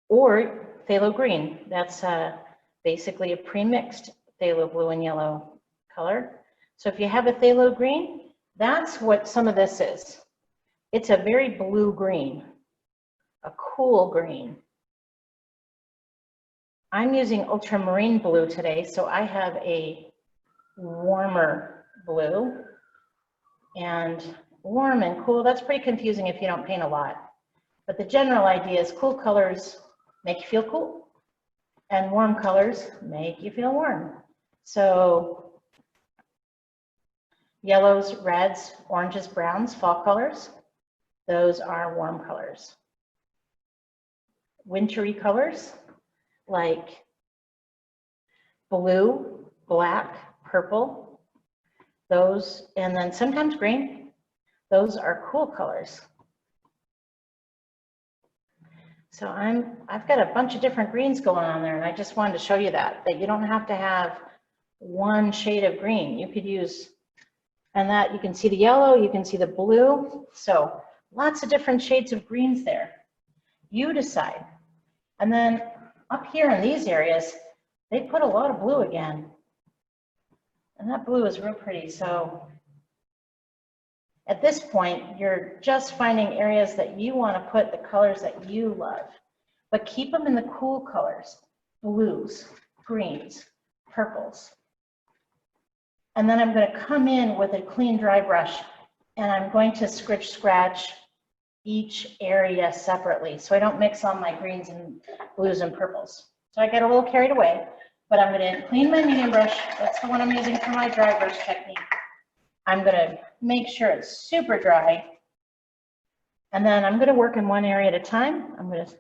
Speaker 1: or phthalo green. That's basically a pre-mixed phthalo blue and yellow color. So if you have a phthalo green, that's what some of this is. It's a very blue green, a cool green. I'm using ultramarine blue today, so I have a warmer blue. And warm and cool, that's pretty confusing if you don't paint a lot. But the general idea is cool colors make you feel cool, and warm colors make you feel warm. So yellows, reds, oranges, browns, fall colors, those are warm colors. Wintry colors like blue, black, purple, those, and then sometimes green, those are cool colors. So I've got a bunch of different greens going on there, and I just wanted to show you that you don't have to have one shade of green. You could use, and that you can see the yellow, you can see the blue. So lots of different shades of greens there. You decide. And then up here in these areas, they put a lot of blue again. And that blue is real pretty. So at this point, you're just finding areas that you want to put the colors that you love, but keep them in the cool colors, blues, greens, purples. And then I'm going to come in with a clean dry brush, and I'm going to scratch each area separately, so I don't mix all my greens and blues and purples. So I get a little carried away, but I'm going to clean my medium brush. That's the one I'm using for my dry brush technique. I'm going to make sure it's super dry, and then I'm going to work in one area at a time. I'm going to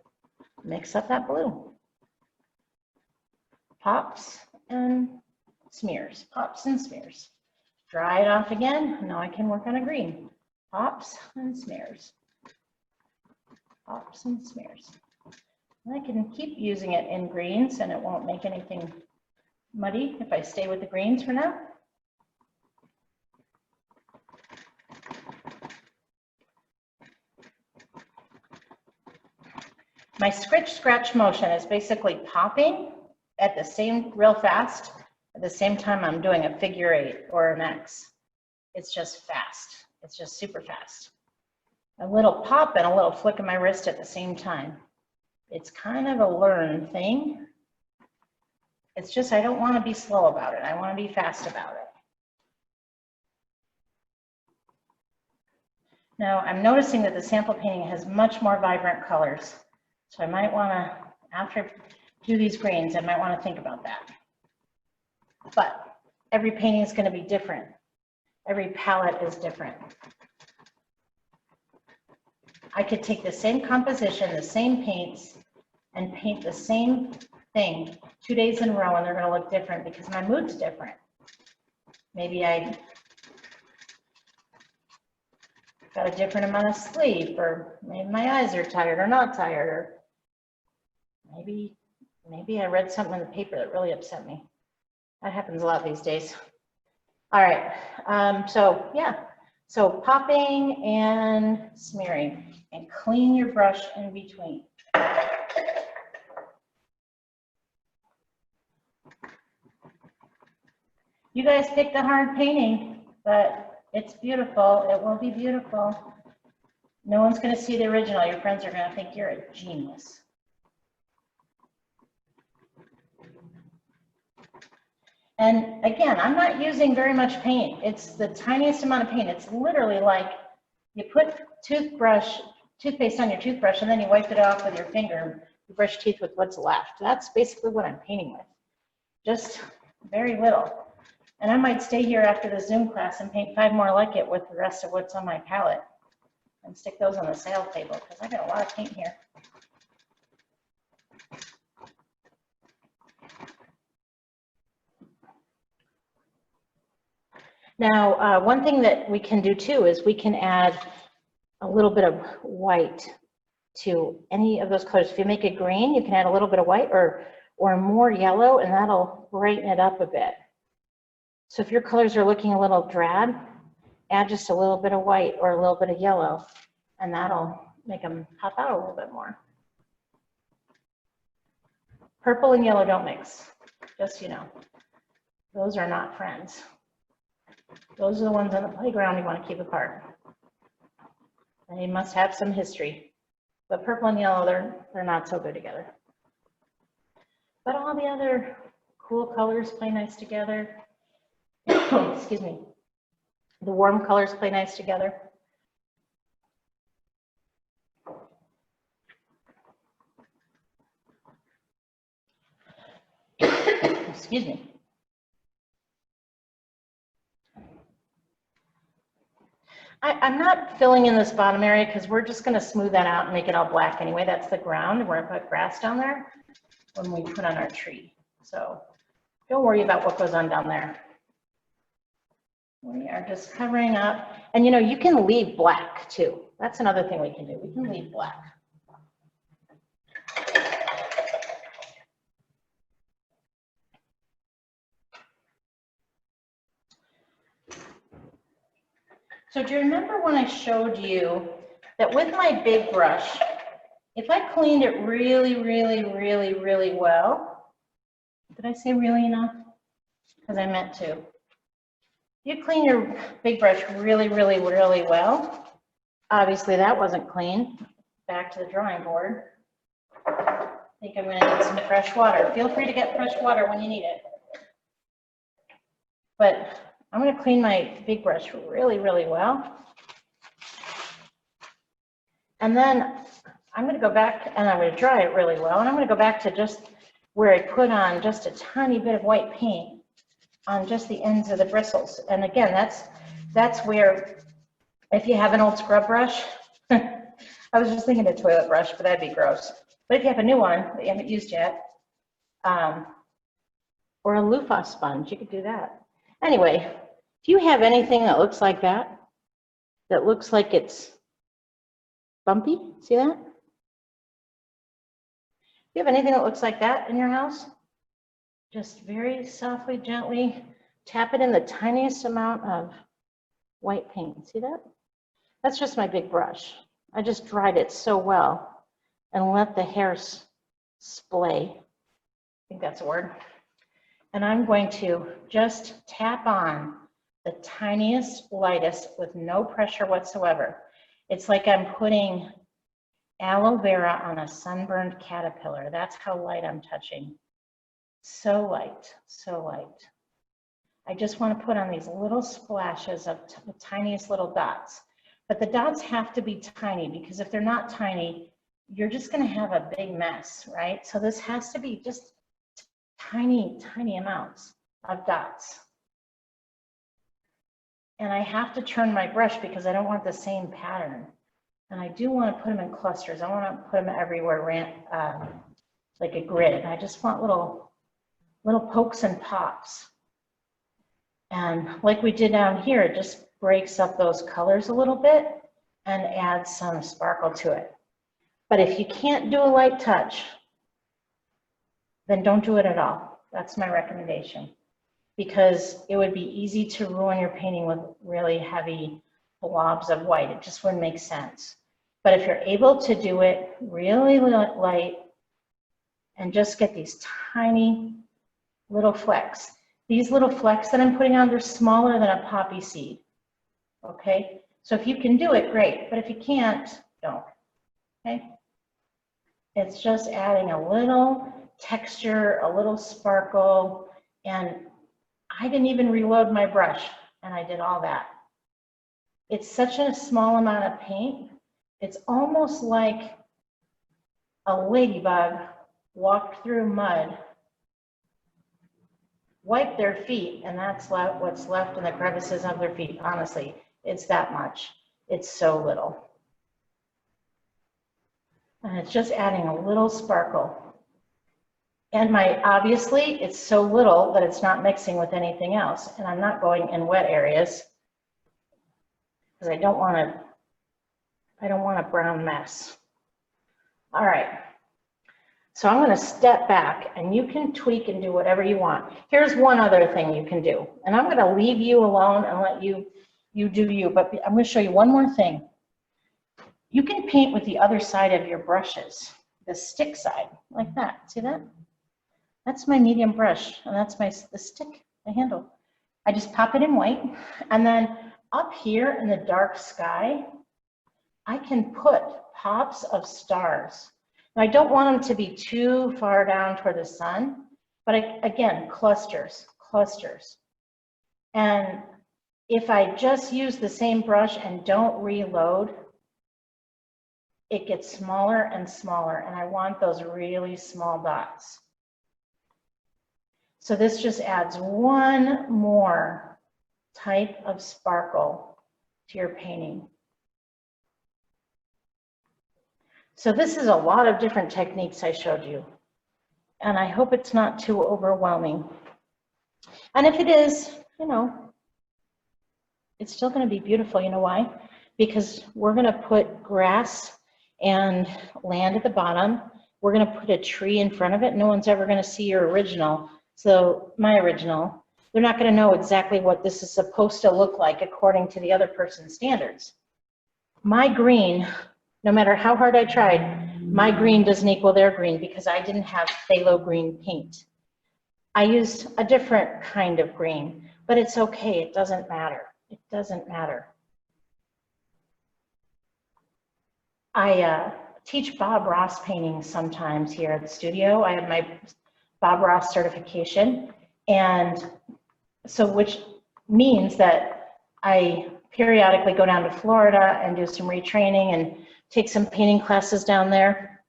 Speaker 1: mix up that blue. Pops and smears, pops and smears. Dry it off again. Now I can work on a green. Pops and smears. Pops and smears. I can keep using it in greens and it won't make anything muddy if I stay with the greens for now. My scratch motion is basically popping at the same, real fast, at the same time I'm doing a figure 8 or an X. It's just fast. It's just super fast. A little pop and a little flick of my wrist at the same time. It's kind of a learned thing. It's just, I don't want to be slow about it. I want to be fast about it. Now, I'm noticing that the sample painting has much more vibrant colors. So I might want to, after I do these greens, I might want to think about that. But every painting is going to be different. Every palette is different. I could take the same composition, the same paints, and paint the same thing 2 days in a row, and they're going to look different because my mood's different. Maybe I got a different amount of sleep, or maybe my eyes are tired or not tired, or maybe I read something in the paper that really upset me. That happens a lot these days. All right, so yeah, so popping and smearing, and clean your brush in between. You guys picked a hard painting, but it's beautiful. It will be beautiful. No one's going to see the original. Your friends are going to think you're a genius. And again, I'm not using very much paint. It's the tiniest amount of paint. It's literally like you put toothpaste on your toothbrush, and then you wipe it off with your finger. You brush teeth with what's left. That's basically what I'm painting with. Just very little. And I might stay here after the Zoom class and paint 5 more like it with the rest of what's on my palette and stick those on the sale table because I got a lot of paint here. Now, one thing that we can do too is we can add a little bit of white to any of those colors. If you make it green, you can add a little bit of white or more yellow, and that'll brighten it up a bit. So if your colors are looking a little drab, add just a little bit of white or a little bit of yellow, and that'll make them pop out a little bit more. Purple and yellow don't mix, just so you know. Those are not friends. Those are the ones on the playground you want to keep apart. They must have some history. But purple and yellow, they're not so good together. But all the other cool colors play nice together. Excuse me. The warm colors play nice together. Excuse me. I'm not filling in this bottom area because we're just going to smooth that out and make it all black anyway. That's the ground. We're going to put grass down there when we put on our tree. So don't worry about what goes on down there. We are just covering up. And you know, you can leave black too. That's another thing we can do. We can leave black. So do you remember when I showed you that with my big brush, if I cleaned it really, really, really, really well, did I say really enough? Because I meant to. You clean your big brush really, really, really well. Obviously that wasn't clean. Back to the drawing board. I think I'm going to need some fresh water. Feel free to get fresh water when you need it. But I'm going to clean my big brush really, really well. And then I'm going to go back and I'm going to dry it really well. And I'm going to go back to just where I put on just a tiny bit of white paint on just the ends of the bristles. And again, that's where, if you have an old scrub brush, I was just thinking a toilet brush, but that'd be gross. But if you have a new one that you haven't used yet, or a loofah sponge, you could do that. Anyway, if you have anything that looks like that looks like it's bumpy, see that? you have anything that looks like that in your house? Just very softly, gently tap it in the tiniest amount of white paint. See that? That's just my big brush. I just dried it so well and let the hair splay. I think that's a word. And I'm going to just tap on the tiniest, lightest with no pressure whatsoever. It's like I'm putting aloe vera on a sunburned caterpillar. That's how light I'm touching. So light, so light. I just want to put on these little splashes of the tiniest little dots. But the dots have to be tiny, because if they're not tiny, you're just going to have a big mess, right? So this has to be just tiny, tiny amounts of dots. And I have to turn my brush because I don't want the same pattern. And I do want to put them in clusters. I want to put them everywhere, like a grid. I just want little pokes and pops. And like we did down here, it just breaks up those colors a little bit and adds some sparkle to it. But if you can't do a light touch, then don't do it at all. That's my recommendation, because it would be easy to ruin your painting with really heavy blobs of white. It just wouldn't make sense. But if you're able to do it really light and just get these tiny little flecks. These little flecks that I'm putting on, they're smaller than a poppy seed, okay? So if you can do it, great, but if you can't, don't, okay? It's just adding a little texture, a little sparkle, and I didn't even reload my brush, and I did all that. It's such a small amount of paint, it's almost like a ladybug walked through mud, wipe their feet, and that's what's left in the crevices of their feet. Honestly, it's that much. It's so little. And it's just adding a little sparkle. And obviously, it's so little that it's not mixing with anything else. And I'm not going in wet areas because I don't want a brown mess. All right. So I'm going to step back, and you can tweak and do whatever you want. Here's one other thing you can do, and I'm going to leave you alone and let you do you, but I'm going to show you one more thing. You can paint with the other side of your brushes, the stick side, like that. See that? That's my medium brush, and that's the stick, the handle. I just pop it in white, and then up here in the dark sky, I can put pops of stars. Now, I don't want them to be too far down toward the sun, but again, clusters. And if I just use the same brush and don't reload, it gets smaller and smaller, and I want those really small dots. So this just adds one more type of sparkle to your painting. So this is a lot of different techniques I showed you, and I hope it's not too overwhelming. And if it is, you know, it's still going to be beautiful. You know why? Because we're going to put grass and land at the bottom. We're going to put a tree in front of it. No one's ever going to see your original. So my original, they're not going to know exactly what this is supposed to look like according to the other person's standards. My green, no matter how hard I tried, my green doesn't equal their green because I didn't have phthalo green paint. I used a different kind of green, but it's okay. It doesn't matter. It doesn't matter. I teach Bob Ross painting sometimes here at the studio. I have my Bob Ross certification, and so which means that I periodically go down to Florida and do some retraining and take some painting classes down there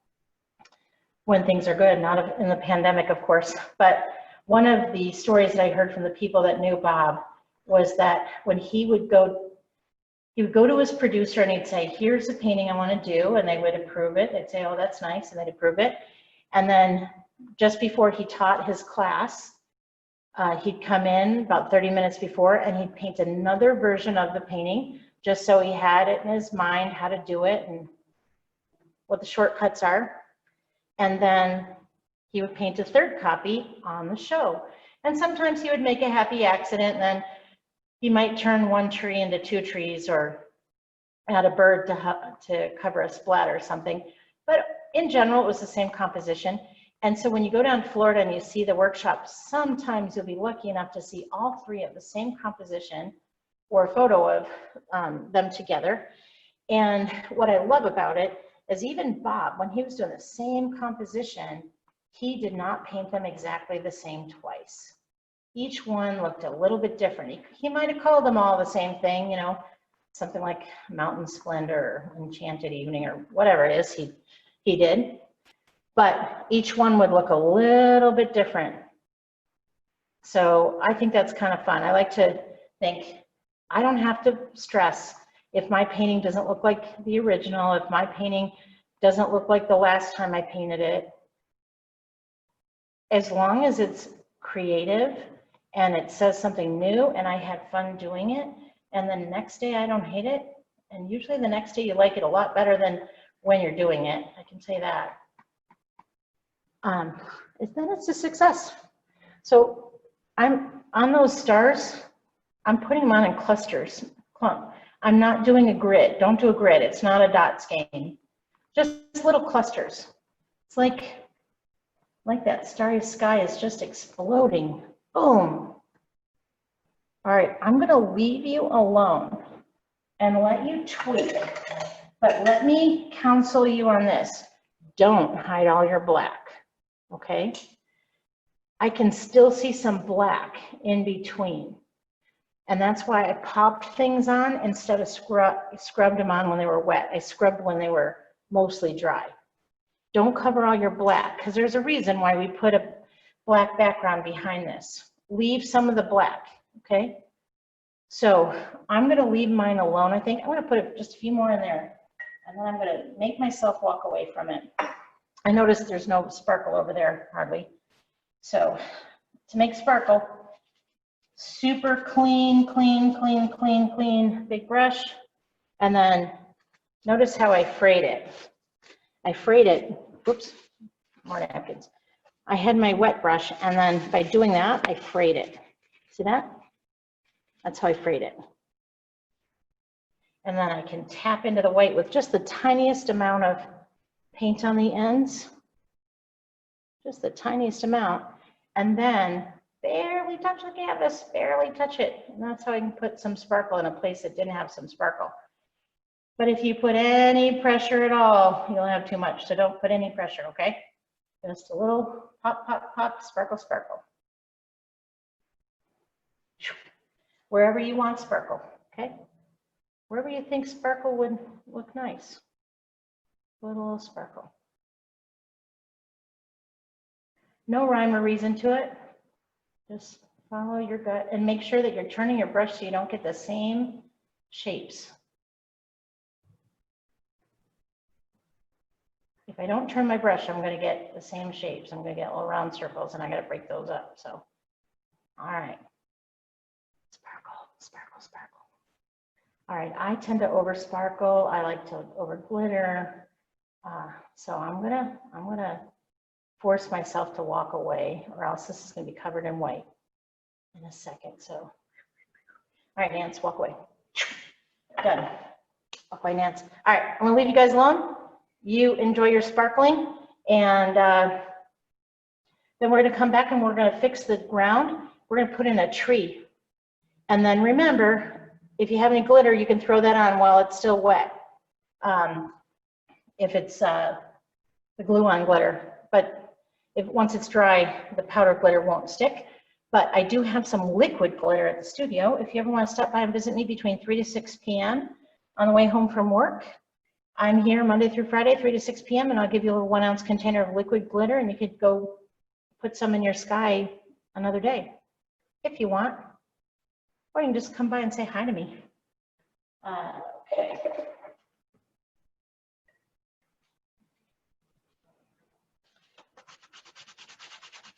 Speaker 1: when things are good, not in the pandemic, of course. But one of the stories that I heard from the people that knew Bob was that when he would go to his producer and he'd say, here's the painting I want to do, and they would approve it. They'd say, oh, that's nice, and they'd approve it. And then just before he taught his class, he'd come in about 30 minutes before and he'd paint another version of the painting just so he had it in his mind how to do it and what the shortcuts are. And then he would paint a third copy on the show. And sometimes he would make a happy accident, and then he might turn one tree into two trees or add a bird to cover a splat or something. But in general, it was the same composition. And so when you go down to Florida and you see the workshop, sometimes you'll be lucky enough to see all three of the same composition or a photo of them together. And what I love about it is even Bob, when he was doing the same composition, he did not paint them exactly the same twice. Each one looked a little bit different. He might have called them all the same thing, you know, something like Mountain Splendor, or Enchanted Evening, or whatever it is he did. But each one would look a little bit different. So I think that's kind of fun. I like to think, I don't have to stress if my painting doesn't look like the original, if my painting doesn't look like the last time I painted it. As long as it's creative and it says something new and I had fun doing it, and the next day I don't hate it, and usually the next day you like it a lot better than when you're doing it, I can say that. Then it's a success. So I'm on those stars, I'm putting them on in clusters, clump. I'm not doing a grid. Don't do a grid. It's not a dots game. Just little clusters. It's like that starry sky is just exploding. Boom. All right, I'm going to leave you alone and let you tweak, but let me counsel you on this. Don't hide all your black, okay? I can still see some black in between. And that's why I popped things on instead of scrubbed them on when they were wet. I scrubbed when they were mostly dry. Don't cover all your black, because there's a reason why we put a black background behind this. Leave some of the black, okay? So I'm going to leave mine alone, I think. I'm going to put just a few more in there, and then I'm going to make myself walk away from it. I noticed there's no sparkle over there, hardly. So to make sparkle, super clean, big brush. And then notice how I frayed it. I frayed it, whoops, more napkins. I had my wet brush, and then by doing that, I frayed it. See that? That's how I frayed it. And then I can tap into the white with just the tiniest amount of paint on the ends. Just the tiniest amount. And then barely touch the canvas, barely touch it. And that's how I can put some sparkle in a place that didn't have some sparkle. But if you put any pressure at all, you'll have too much. So don't put any pressure, okay? Just a little pop, pop, pop, sparkle, sparkle. Wherever you want sparkle, okay? Wherever you think sparkle would look nice. Put a little sparkle. No rhyme or reason to it. Just follow your gut and make sure that you're turning your brush so you don't get the same shapes. If I don't turn my brush, I'm going to get the same shapes. I'm going to get little round circles, and I got to break those up. So, all right. Sparkle, sparkle, sparkle. All right, I tend to over sparkle. I like to over glitter. So I'm gonna force myself to walk away, or else this is going to be covered in white in a second. So, all right, Nance, walk away. Done. Walk away, Nance. All right, I'm going to leave you guys alone. You enjoy your sparkling, and then we're going to come back and we're going to fix the ground. We're going to put in a tree. And then remember, if you have any glitter, you can throw that on while it's still wet. If it's the glue-on glitter. But once it's dry, the powder glitter won't stick. But I do have some liquid glitter at the studio. If you ever want to stop by and visit me between 3 to 6 p.m. on the way home from work, I'm here Monday through Friday, 3 to 6 p.m. and I'll give you a 1 ounce container of liquid glitter, and you could go put some in your sky another day if you want. Or you can just come by and say hi to me. Okay.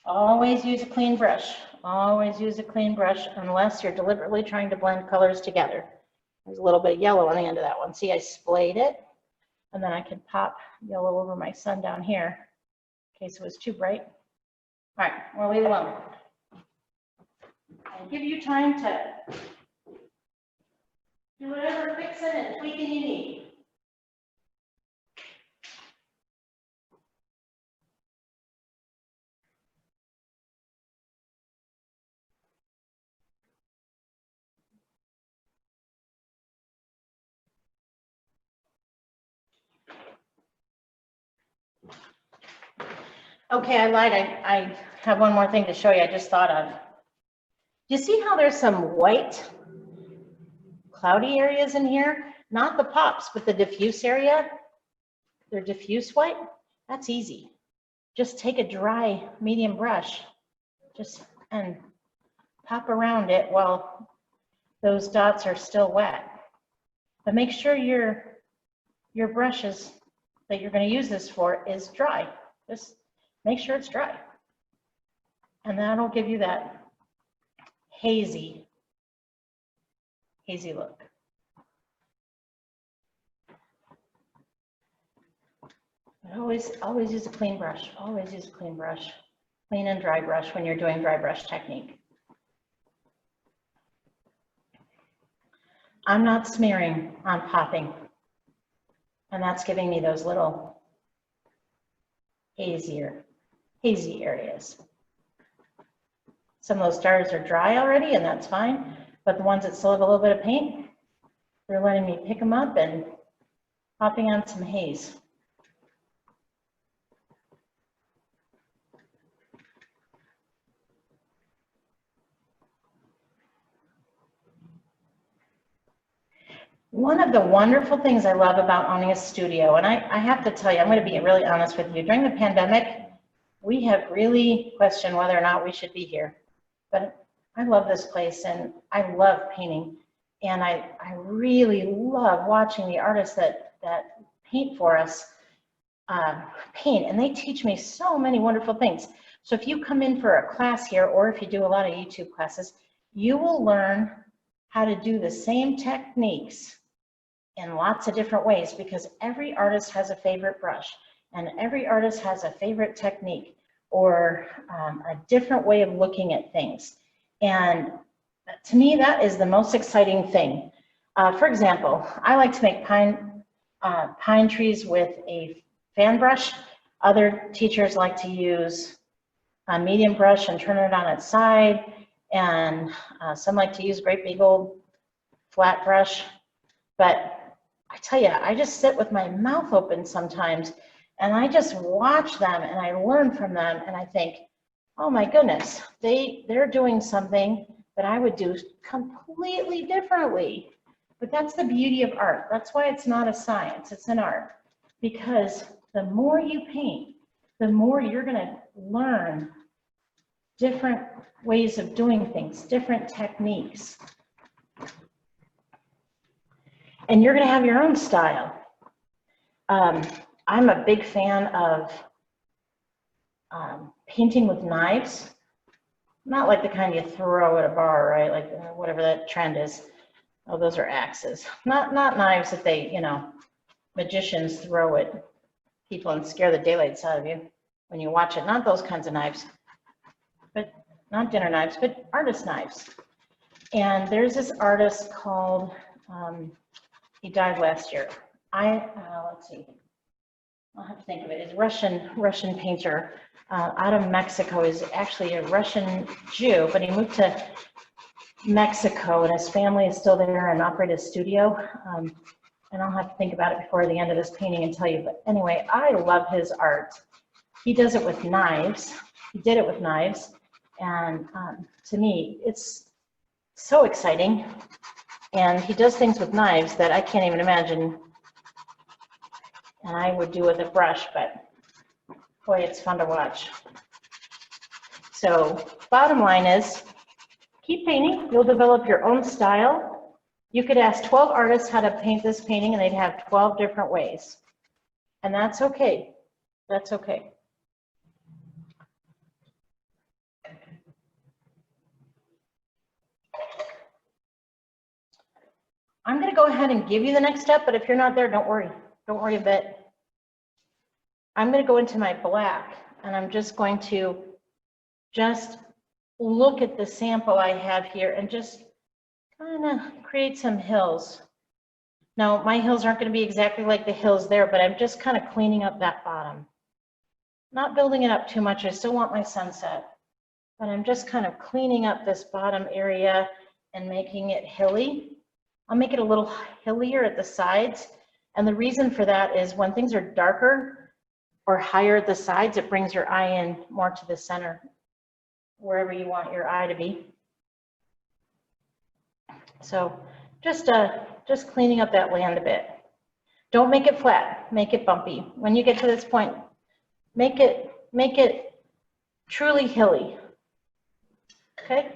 Speaker 1: Always use a clean brush. Always use a clean brush unless you're deliberately trying to blend colors together. There's a little bit of yellow on the end of that one. See, I splayed it, and then I can pop yellow over my sun down here. Okay, so it's too bright. All right, we'll leave it alone. I'll give you time to do whatever fixing and tweaking you need. Okay, I lied. I have one more thing to show you I just thought of. Do you see how there's some white cloudy areas in here? Not the pops, but the diffuse area. They're diffuse white. That's easy. Just take a dry medium brush and pop around it while those dots are still wet. But make sure your brushes that you're going to use this for is dry. Just make sure it's dry. And that'll give you that hazy look. But always use a clean brush. Always use a clean brush. Clean and dry brush when you're doing dry brush technique. I'm not smearing, I'm popping. And that's giving me those little hazy areas. Some of those stars are dry already, and that's fine. But the ones that still have a little bit of paint, they're letting me pick them up and popping on some haze. One of the wonderful things I love about owning a studio, and I have to tell you, I'm going to be really honest with you, during the pandemic, we have really questioned whether or not we should be here. But I love this place and I love painting. And I really love watching the artists that paint for us paint, and they teach me so many wonderful things. So if you come in for a class here, or if you do a lot of YouTube classes, you will learn how to do the same techniques in lots of different ways, because every artist has a favorite brush and every artist has a favorite technique or a different way of looking at things. And to me, that is the most exciting thing. For example, I like to make pine trees with a fan brush. Other teachers like to use a medium brush and turn it on its side. And some like to use great big old flat brush. But I tell you, I just sit with my mouth open sometimes and I just watch them and I learn from them and I think, oh my goodness, they're doing something that I would do completely differently. But that's the beauty of art. That's why it's not a science, it's an art. Because the more you paint, the more you're gonna learn different ways of doing things, different techniques. And you're gonna have your own style. I'm a big fan of painting with knives. Not like the kind you throw at a bar, right? Like whatever that trend is. Oh, those are axes. Not knives that they, you know, magicians throw at people and scare the daylights out of you when you watch it. Not those kinds of knives, but not dinner knives, but artist knives. And there's this artist called, he died last year. Let's see, I'll have to think of it. It's a Russian painter out of Mexico. He's actually a Russian Jew, but he moved to Mexico and his family is still there and operate a studio. And I'll have to think about it before the end of this painting and tell you. But anyway, I love his art. He does it with knives. He did it with knives. And to me, it's so exciting. And he does things with knives that I can't even imagine. And I would do with a brush, but boy, it's fun to watch. So bottom line is, keep painting. You'll develop your own style. You could ask 12 artists how to paint this painting and they'd have 12 different ways. And that's okay. That's okay. I'm going to go ahead and give you the next step, but if you're not there, don't worry. Don't worry a bit. I'm going to go into my black. and I'm just going to just look at the sample I have here and just kind of create some hills. Now, my hills aren't going to be exactly like the hills there, but I'm just kind of cleaning up that bottom. Not building it up too much. I still want my sunset, but I'm just kind of cleaning up this bottom area and making it hilly. I'll make it a little hillier at the sides. And the reason for that is when things are darker or higher at the sides, it brings your eye in more to the center, wherever you want your eye to be. So just cleaning up that land a bit. Don't make it flat, make it bumpy. When you get to this point, make it truly hilly. Okay?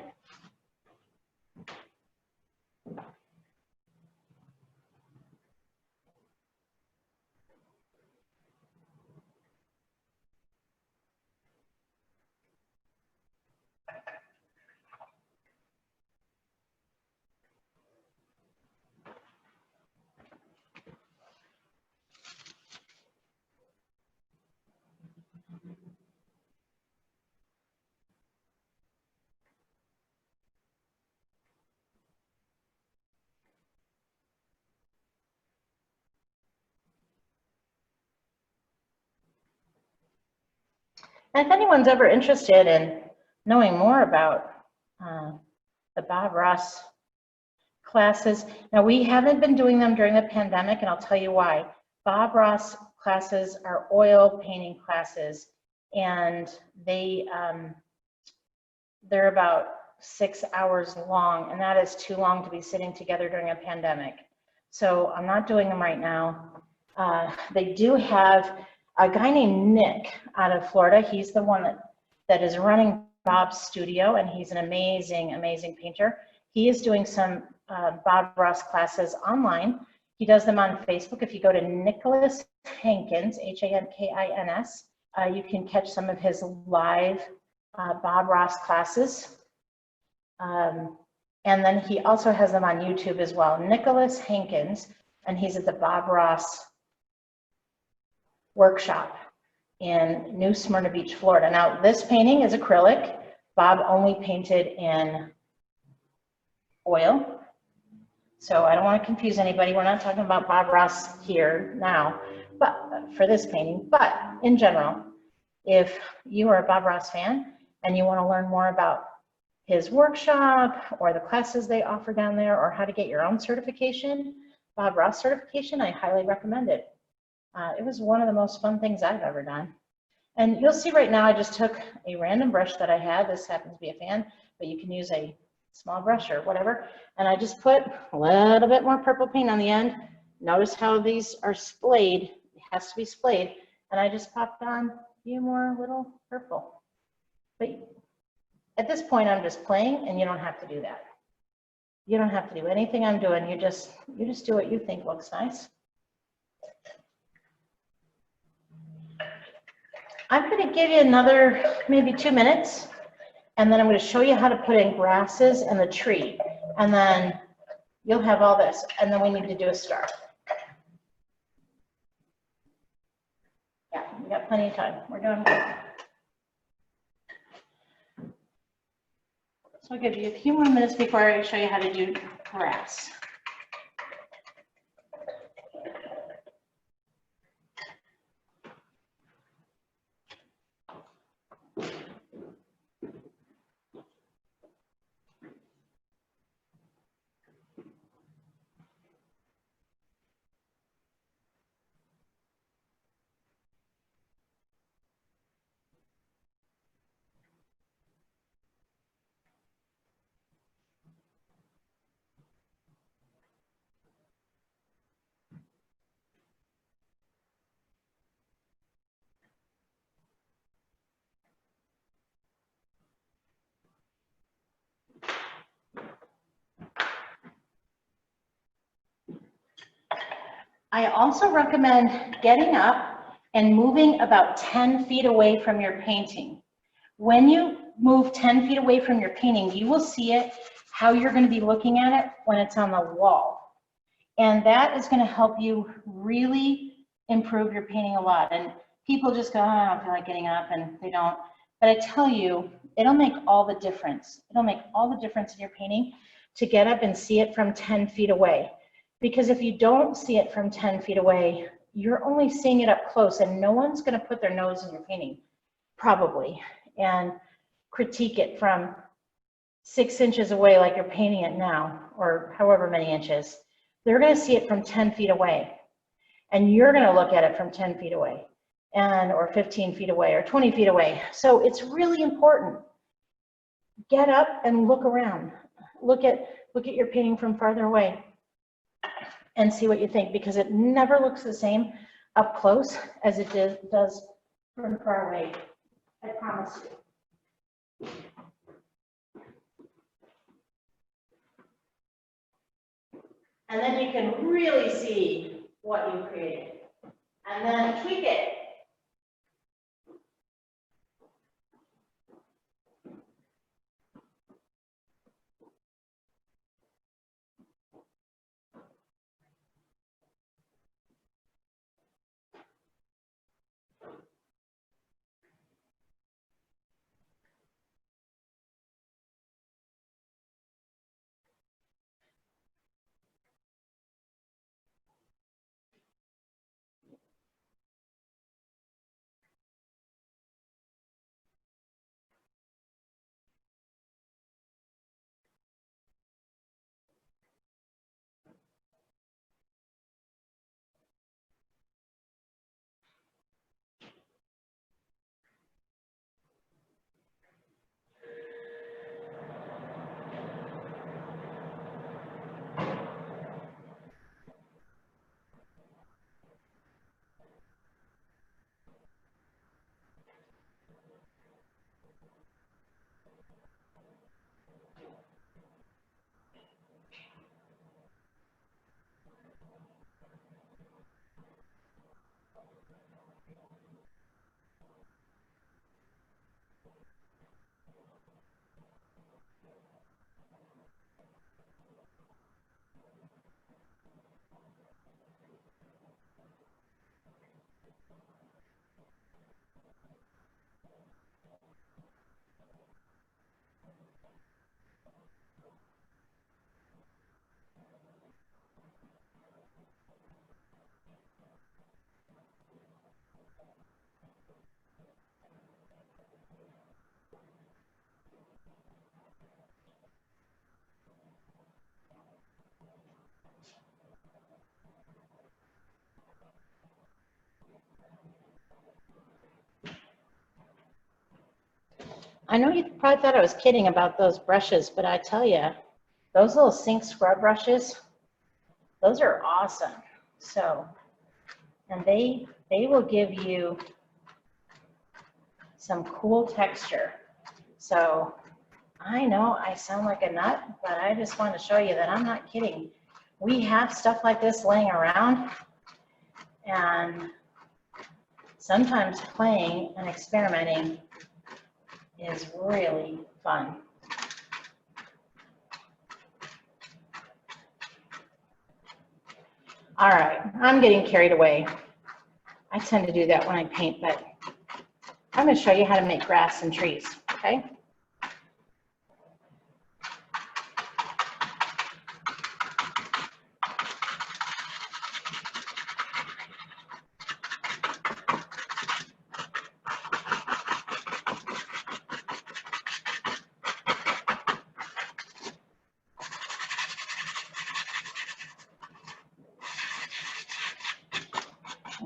Speaker 1: And if anyone's ever interested in knowing more about the Bob Ross classes, now we haven't been doing them during the pandemic, and I'll tell you why. Bob Ross classes are oil painting classes, and they're about 6 hours long, and that is too long to be sitting together during a pandemic. So I'm not doing them right now. They do have a guy named Nick out of Florida. He's the one that is running Bob's studio, and he's an amazing, amazing painter. He is doing some Bob Ross classes online. He does them on Facebook. If you go to Nicholas Hankins, Hankins, you can catch some of his live Bob Ross classes. And then he also has them on YouTube as well. Nicholas Hankins, and he's at the Bob Ross workshop in New Smyrna Beach, Florida. Now, this painting is acrylic. Bob only painted in oil. So I don't want to confuse anybody. We're not talking about Bob Ross here now, but for this painting. But in general, if you are a Bob Ross fan and you want to learn more about his workshop or the classes they offer down there, or how to get your own certification, Bob Ross certification, I highly recommend it. It was one of the most fun things I've ever done. And you'll see right now, I just took a random brush that I had. This happens to be a fan, but you can use a small brush or whatever. And I just put a little bit more purple paint on the end. Notice how these are splayed. It has to be splayed. And I just popped on a few more little purple. But at this point, I'm just playing, and you don't have to do that. You don't have to do anything I'm doing. You just do what you think looks nice. I'm going to give you another maybe 2 minutes, and then I'm going to show you how to put in grasses and the tree, and then you'll have all this, and then we need to do a star. Yeah, we got plenty of time. We're doing good. So I'll give you a few more minutes before I show you how to do grass. I also recommend getting up and moving about 10 feet away from your painting. When you move 10 feet away from your painting, you will see it, how you're going to be looking at it when it's on the wall. And that is going to help you really improve your painting a lot. And people just go, oh, I don't feel like getting up, and they don't. But I tell you, it'll make all the difference. It'll make all the difference in your painting to get up and see it from 10 feet away. Because if you don't see it from 10 feet away, you're only seeing it up close, and no one's going to put their nose in your painting, probably, and critique it from 6 inches away like you're painting it now, or however many inches. They're going to see it from 10 feet away, and you're going to look at it from 10 feet away, and or 15 feet away, or 20 feet away. So it's really important. Get up and look around. Look at your painting from farther away and see what you think, because it never looks the same up close as it does from far away. I promise you. And then you can really see what you created. And then tweak it. I know you probably thought I was kidding about those brushes, but I tell you, those little sink scrub brushes, those are awesome. So, and they will give you some cool texture. So I know I sound like a nut, but I just want to show you that I'm not kidding. We have stuff like this laying around, and sometimes playing and experimenting is really fun. All right, I'm getting carried away. I tend to do that when I paint, but I'm going to show you how to make grass and trees, okay?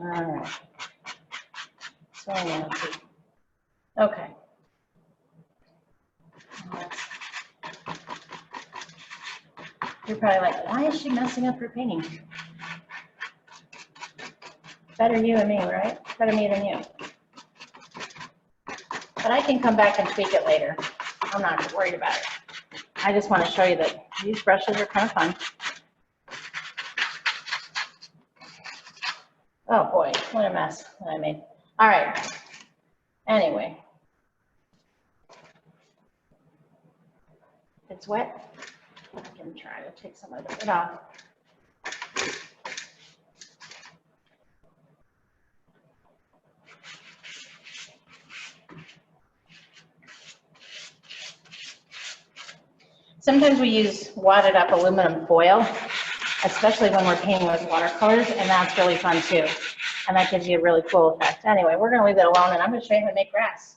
Speaker 1: All right. So Nancy. Okay. You're probably like, why is she messing up her painting? Better you and me, right? Better me than you. But I can come back and tweak it later. I'm not worried about it. I just want to show you that these brushes are kind of fun. Oh boy, what a mess that I made. All right. Anyway. If it's wet, I can try to take some of it off. Sometimes we use wadded up aluminum foil, especially when we're painting with watercolors, and that's really fun too. And that gives you a really cool effect. Anyway, we're gonna leave that alone, and I'm gonna show you how to make grass.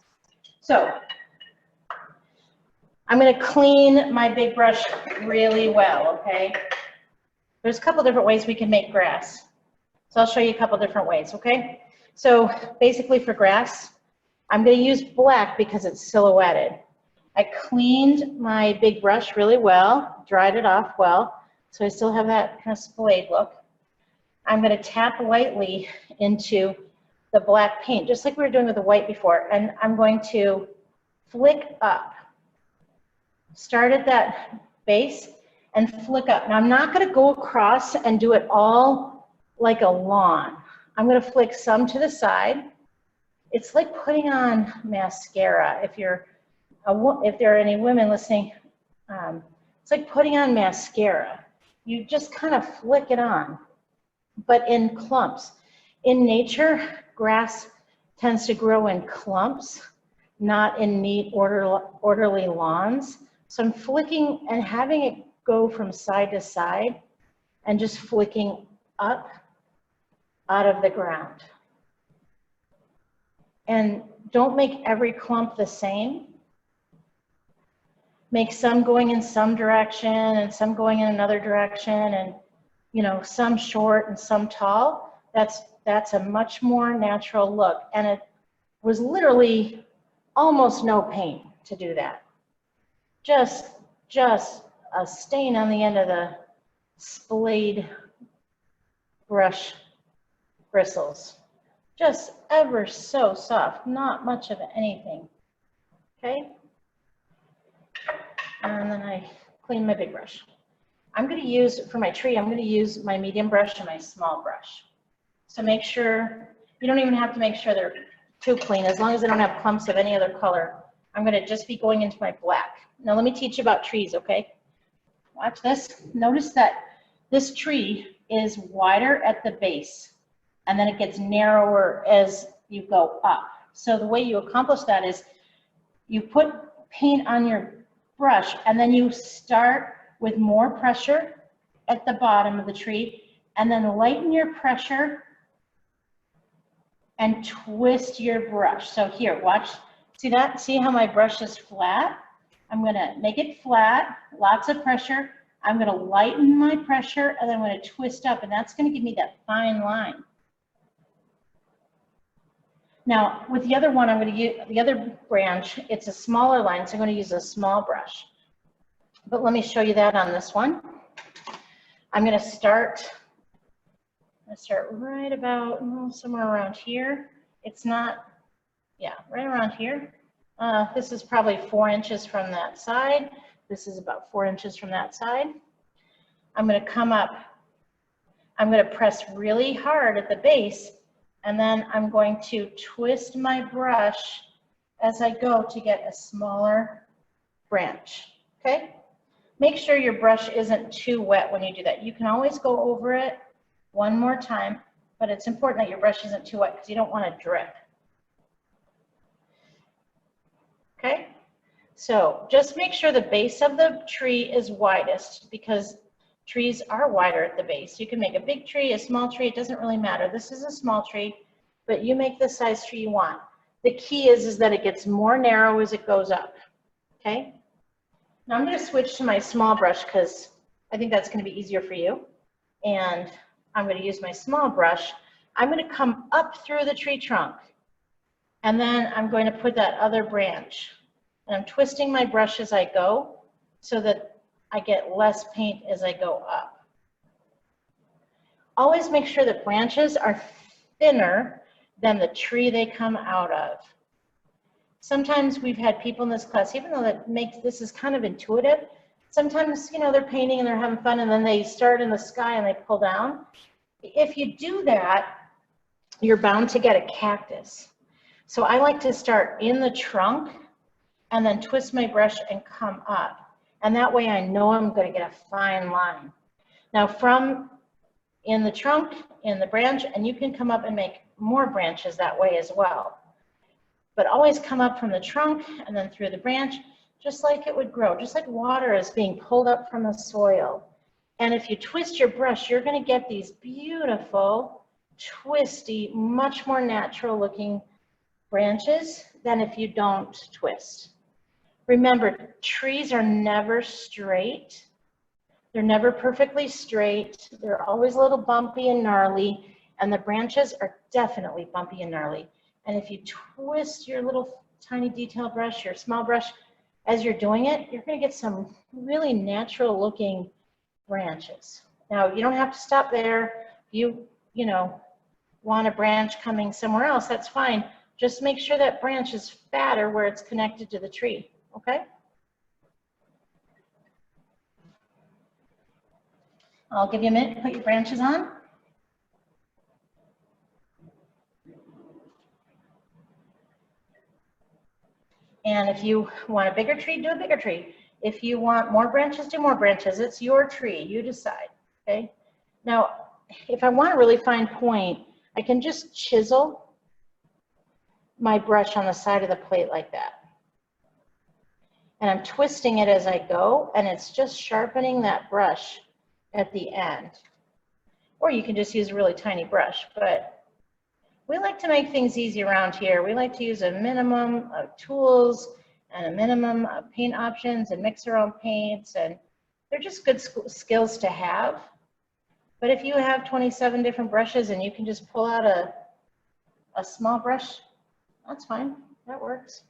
Speaker 1: So, I'm gonna clean my big brush really well, okay? There's a couple different ways we can make grass. So I'll show you a couple different ways, okay? So basically for grass, I'm gonna use black because it's silhouetted. I cleaned my big brush really well, dried it off well, so I still have that kind of splayed look. I'm gonna tap lightly into the black paint, just like we were doing with the white before, and I'm going to flick up. Start at that base and flick up. Now I'm not gonna go across and do it all like a lawn. I'm gonna flick some to the side. It's like putting on mascara. If there are any women listening, it's like putting on mascara. You just kind of flick it on, but in clumps. In nature, grass tends to grow in clumps, not in neat, orderly lawns. So I'm flicking and having it go from side to side and just flicking up out of the ground. And don't make every clump the same. Make some going in some direction and some going in another direction, and you know, some short and some tall. That's a much more natural look. And it was literally almost no paint to do that. Just a stain on the end of the splayed brush bristles. Just ever so soft, not much of anything, okay? And then I clean my big brush. I'm gonna use, for my tree, I'm gonna use my medium brush and my small brush. So make sure, you don't even have to make sure they're too clean, as long as they don't have clumps of any other color. I'm gonna just be going into my black. Now let me teach you about trees, okay? Watch this. Notice that this tree is wider at the base, and then it gets narrower as you go up. So the way you accomplish that is you put paint on your brush, and then you start with more pressure at the bottom of the tree, and then lighten your pressure and twist your brush. So here, watch, see that? See how my brush is flat? I'm gonna make it flat, lots of pressure. I'm gonna lighten my pressure, and then I'm gonna twist up, and that's gonna give me that fine line. Now, with the other one, I'm gonna use, the other branch, it's a smaller line, so I'm gonna use a small brush. But let me show you that on this one. I'm gonna start right about somewhere around here. It's not, yeah, right around here. This is probably 4 inches from that side. This is about 4 inches from that side. I'm gonna come up, I'm gonna press really hard at the base, and then I'm going to twist my brush as I go to get a smaller branch, okay? Make sure your brush isn't too wet when you do that. You can always go over it one more time, but it's important that your brush isn't too wet because you don't want to drip. Okay, so just make sure the base of the tree is widest, because trees are wider at the base. You can make a big tree, a small tree, it doesn't really matter. This is a small tree, but you make the size tree you want. The key is that it gets more narrow as it goes up, okay? Now I'm going to switch to my small brush because I think that's going to be easier for you. And I'm going to use my small brush. I'm going to come up through the tree trunk, and then I'm going to put that other branch. And I'm twisting my brush as I go so that I get less paint as I go up. Always make sure that branches are thinner than the tree they come out of. Sometimes we've had people in this class, even though that makes, this is kind of intuitive, sometimes, you know, they're painting and they're having fun, and then they start in the sky and they pull down. If you do that, you're bound to get a cactus. So I like to start in the trunk and then twist my brush and come up. And that way I know I'm going to get a fine line. Now from in the trunk, in the branch, and you can come up and make more branches that way as well. But always come up from the trunk and then through the branch. just like it would grow, just like water is being pulled up from the soil. And if you twist your brush, you're going to get these beautiful, twisty, much more natural looking branches than if you don't twist. Remember, trees are never straight. They're never perfectly straight. They're always a little bumpy and gnarly, and the branches are definitely bumpy and gnarly. And if you twist your little tiny detail brush, your small brush, as you're doing it, you're going to get some really natural looking branches. Now, you don't have to stop there. You know, want a branch coming somewhere else, that's fine. Just make sure that branch is fatter where it's connected to the tree, okay? I'll give you a minute to put your branches on. And if you want a bigger tree, do a bigger tree. If you want more branches, do more branches. It's your tree, you decide, okay? Now, if I want a really fine point, I can just chisel my brush on the side of the plate like that. And I'm twisting it as I go, and it's just sharpening that brush at the end. Or you can just use a really tiny brush, but we like to make things easy around here. We like to use a minimum of tools and a minimum of paint options and mix our own paints, and they're just good skills to have. But if you have 27 different brushes and you can just pull out a small brush, that's fine, that works.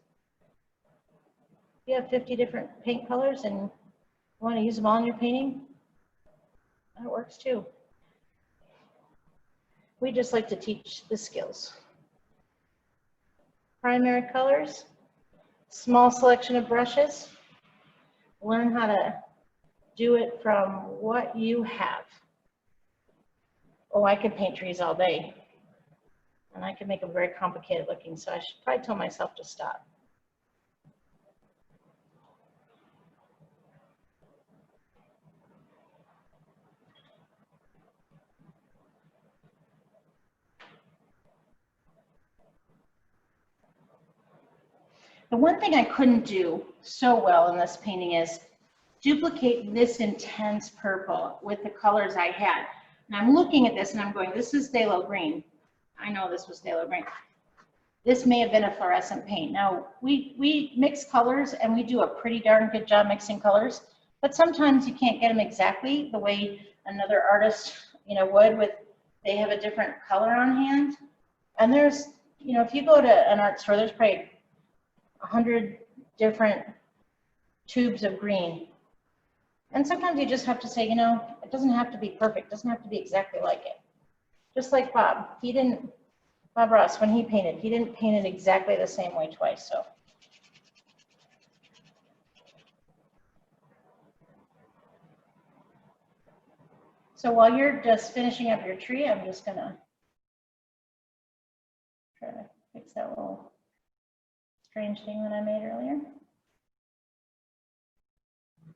Speaker 1: If you have 50 different paint colors and you want to use them all in your painting, that works too. We just like to teach the skills. Primary colors, small selection of brushes. Learn how to do it from what you have. Oh, I could paint trees all day, and I could make them very complicated looking, so I should probably tell myself to stop. The one thing I couldn't do so well in this painting is duplicate this intense purple with the colors I had. And I'm looking at this and I'm going, this is phthalo green. I know this was phthalo green. This may have been a fluorescent paint. Now, we mix colors and we do a pretty darn good job mixing colors, but sometimes you can't get them exactly the way another artist, would with, they have a different color on hand. And there's, if you go to an art store, there's probably 100 different tubes of green. And sometimes you just have to say, it doesn't have to be perfect. It doesn't have to be exactly like it. Just like Bob. Bob Ross, when he painted, he didn't paint it exactly the same way twice. So while you're just finishing up your tree, I'm just going to try to fix that little strange thing that I made earlier.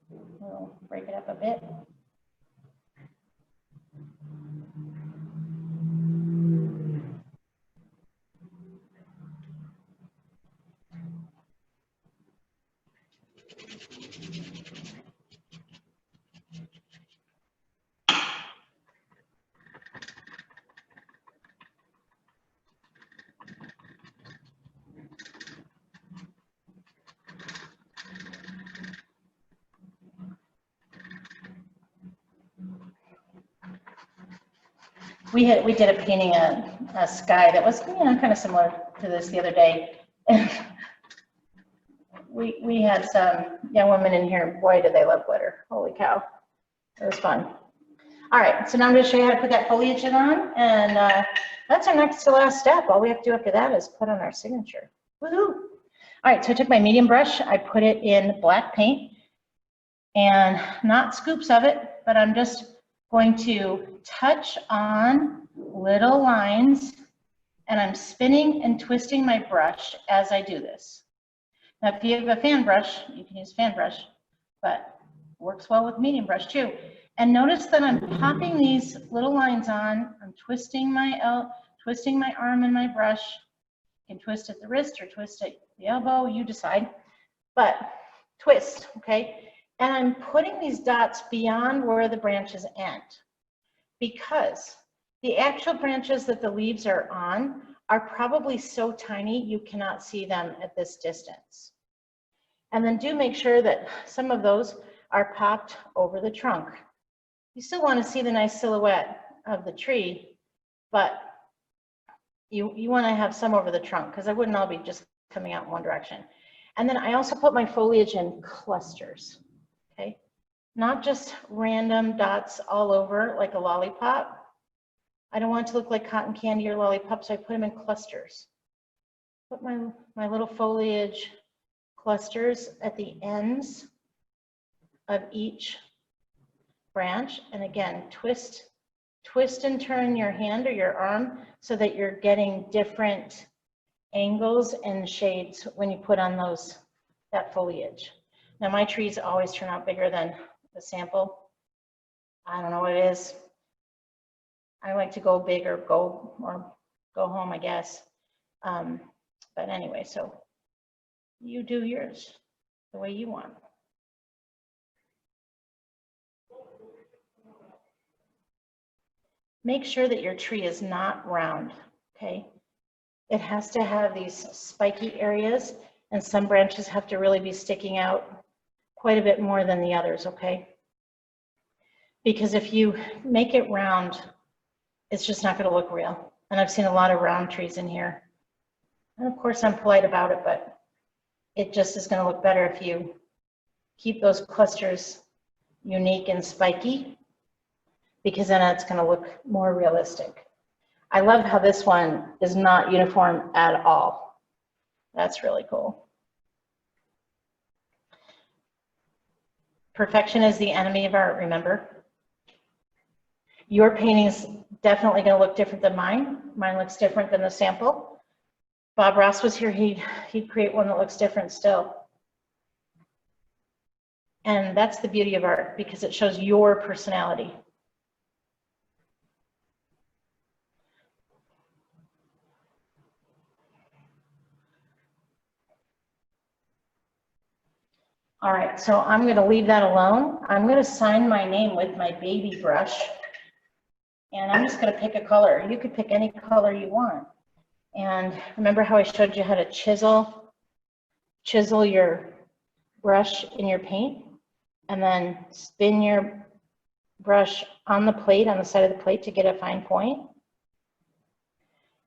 Speaker 1: We'll break it up a bit. We did a painting a sky that was kind of similar to this the other day. we had some young women in here. Boy, did they love glitter! Holy cow, it was fun. All right, so now I'm going to show you how to put that foliage on, and that's our next to last step. All we have to do after that is put on our signature. Woohoo! All right, so I took my medium brush, I put it in black paint, and not scoops of it, but I'm just going to touch on little lines, and I'm spinning and twisting my brush as I do this. Now, if you have a fan brush, you can use fan brush, but works well with medium brush too. And notice that I'm popping these little lines on. I'm twisting my arm in my brush. You can twist at the wrist or twist at the elbow, you decide. But twist, okay? And I'm putting these dots beyond where the branches end, because the actual branches that the leaves are on are probably so tiny you cannot see them at this distance. And then do make sure that some of those are popped over the trunk. You still want to see the nice silhouette of the tree, but you want to have some over the trunk, because I wouldn't all be just coming out in one direction. And then I also put my foliage in clusters, okay? Not just random dots all over like a lollipop. I don't want it to look like cotton candy or lollipop, so I put them in clusters. Put my little foliage clusters at the ends of each branch. And again, twist and turn your hand or your arm so that you're getting different angles and shades when you put on that foliage. Now my trees always turn out bigger than the sample. I don't know what it is. I like to go big or go home, I guess. But anyway, so you do yours the way you want. Make sure that your tree is not round, okay? It has to have these spiky areas, and some branches have to really be sticking out quite a bit more than the others, okay? Because if you make it round, it's just not going to look real. And I've seen a lot of round trees in here. And of course, I'm polite about it, but it just is going to look better if you keep those clusters unique and spiky, because then it's going to look more realistic. I love how this one is not uniform at all. That's really cool. Perfection is the enemy of art, remember? Your painting is definitely going to look different than mine. Mine looks different than the sample. Bob Ross was here, he'd create one that looks different still. And that's the beauty of art, because it shows your personality. All right, so I'm going to leave that alone. I'm going to sign my name with my baby brush. And I'm just going to pick a color. You could pick any color you want. And remember how I showed you how to chisel your brush in your paint? And then spin your brush on the plate, on the side of the plate, to get a fine point.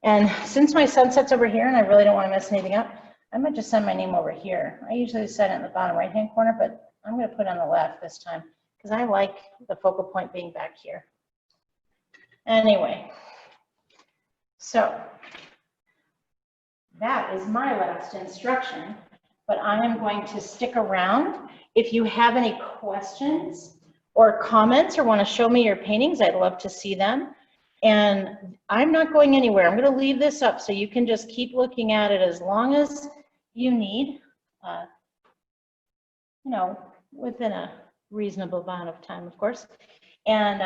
Speaker 1: And since my sunset's over here and I really don't want to mess anything up, I might just send my name over here. I usually set it in the bottom right-hand corner, but I'm going to put it on the left this time because I like the focal point being back here. Anyway, so that is my last instruction, but I am going to stick around. If you have any questions or comments or want to show me your paintings, I'd love to see them. And I'm not going anywhere. I'm going to leave this up so you can just keep looking at it as long as you need, you know, within a reasonable amount of time, of course. And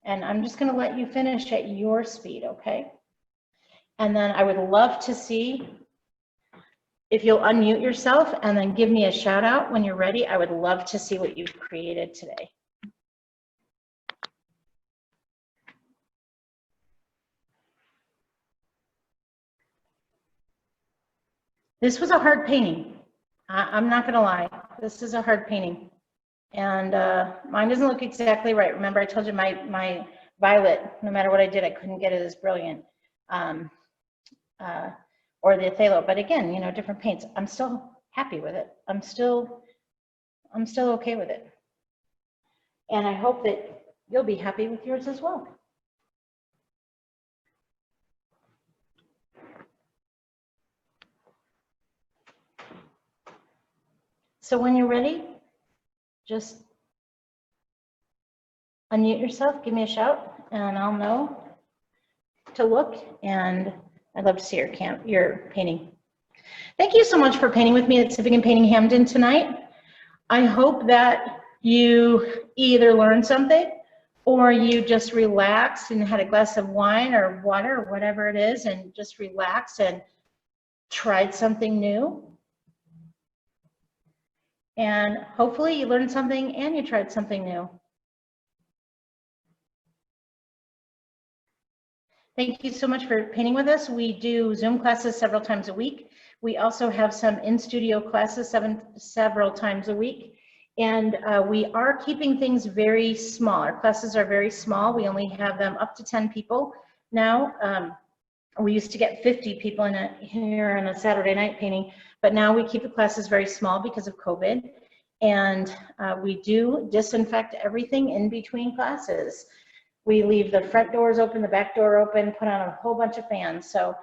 Speaker 1: I'm just going to let you finish at your speed, okay? And then I would love to see if you'll unmute yourself and then give me a shout out when you're ready. I would love to see what you've created today. This was a hard painting. I'm not going to lie. This is a hard painting. And mine doesn't look exactly right. Remember, I told you my violet, no matter what I did, I couldn't get it as brilliant. Or the phthalo. But again, you know, different paints. I'm still happy with it. I'm still okay with it. And I hope that you'll be happy with yours as well. So when you're ready, just unmute yourself, give me a shout, and I'll know to look, and I'd love to see your painting. Thank you so much for painting with me at Sipping and Painting Hampden tonight. I hope that you either learned something or you just relaxed and had a glass of wine or water or whatever it is and just relaxed and tried something new. And hopefully you learned something and you tried something new. Thank you so much for painting with us. We do Zoom classes several times a week. We also have some in-studio classes several times a week. And we are keeping things very small. Our classes are very small. We only have them up to 10 people now. We used to get 50 people here on a Saturday night painting, but now we keep the classes very small because of COVID. And we do disinfect everything in between classes. We leave the front doors open, the back door open, put on a whole bunch of fans. So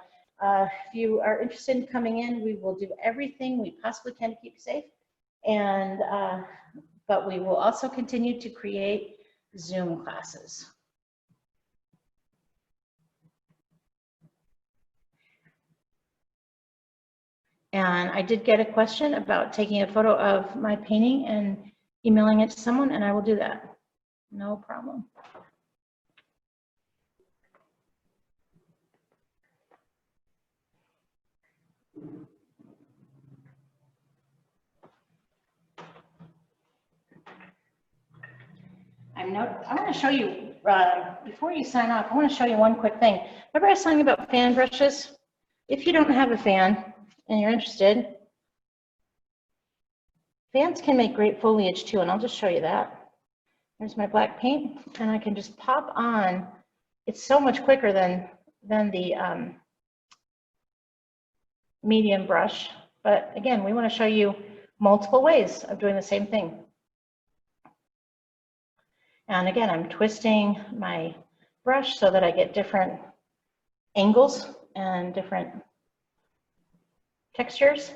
Speaker 1: if you are interested in coming in, we will do everything we possibly can to keep you safe. And but we will also continue to create Zoom classes. And I did get a question about taking a photo of my painting and emailing it to someone, and I will do that. No problem. I want to show you, before you sign off, I want to show you one quick thing. Remember I was telling you about fan brushes? If you don't have a fan and you're interested, fans can make great foliage too, and I'll just show you that. There's my black paint, and I can just pop on. It's so much quicker than the medium brush, but again, we want to show you multiple ways of doing the same thing. And again, I'm twisting my brush so that I get different angles and different textures.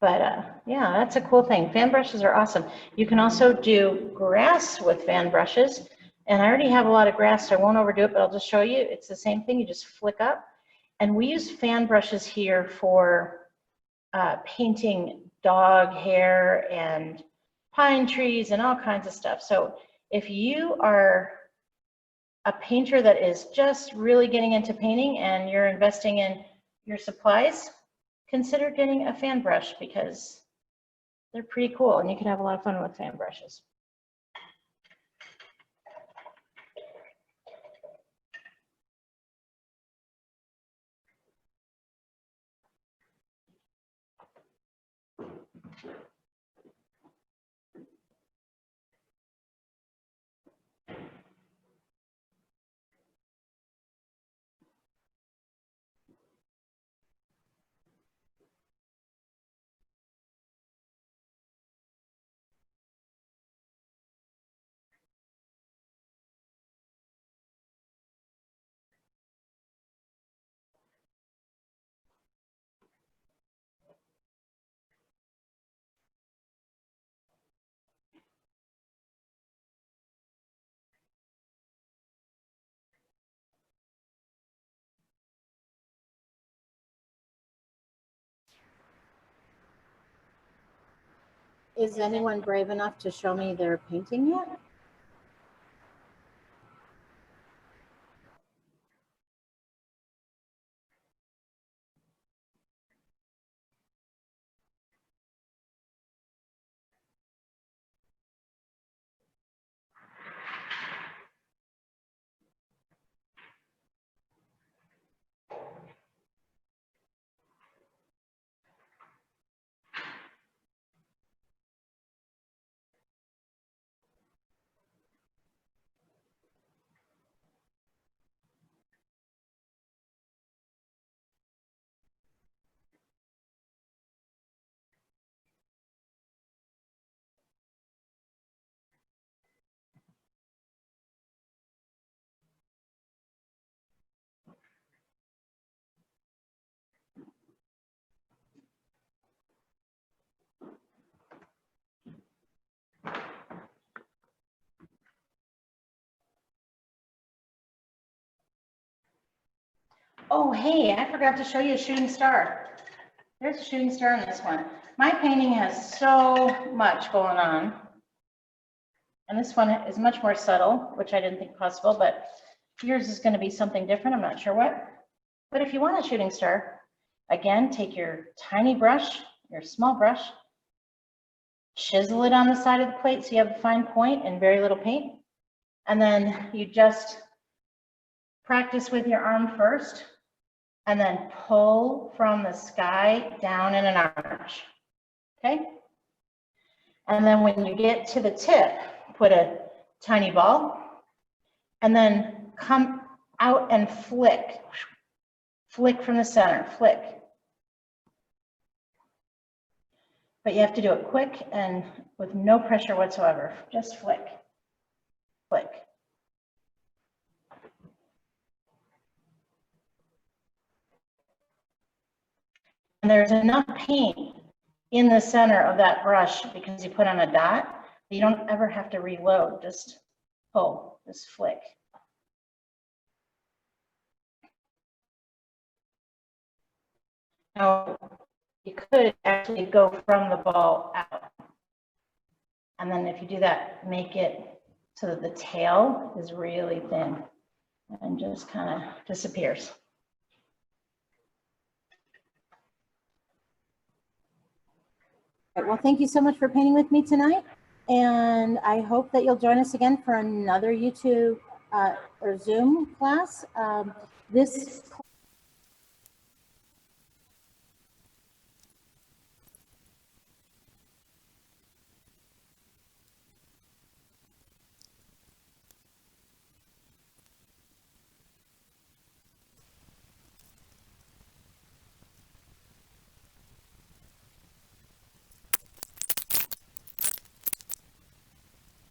Speaker 1: But yeah, that's a cool thing. Fan brushes are awesome. You can also do grass with fan brushes. And I already have a lot of grass, so I won't overdo it, but I'll just show you. It's the same thing. You just flick up. And we use fan brushes here for painting dog hair and pine trees and all kinds of stuff. So if you are a painter that is just really getting into painting and you're investing in your supplies, consider getting a fan brush because they're pretty cool and you can have a lot of fun with fan brushes. Is anyone brave enough to show me their painting yet? Oh, hey, I forgot to show you a shooting star. There's a shooting star in this one. My painting has so much going on. And this one is much more subtle, which I didn't think possible, but yours is going to be something different. I'm not sure what. But if you want a shooting star, again, take your tiny brush, your small brush, chisel it on the side of the plate so you have a fine point and very little paint. And then you just practice with your arm first and then pull from the sky down in an arch, okay? And then when you get to the tip, put a tiny ball and then come out and flick. Flick from the center, flick. But you have to do it quick and with no pressure whatsoever. Just flick, flick. And there's enough paint in the center of that brush because you put on a dot, you don't ever have to reload, just pull, just flick. Now, you could actually go from the ball out. And then if you do that, make it so that the tail is really thin and just kind of disappears.
Speaker 3: Well, thank you so much for painting with me tonight. And I hope that you'll join us again for another YouTube or Zoom class. This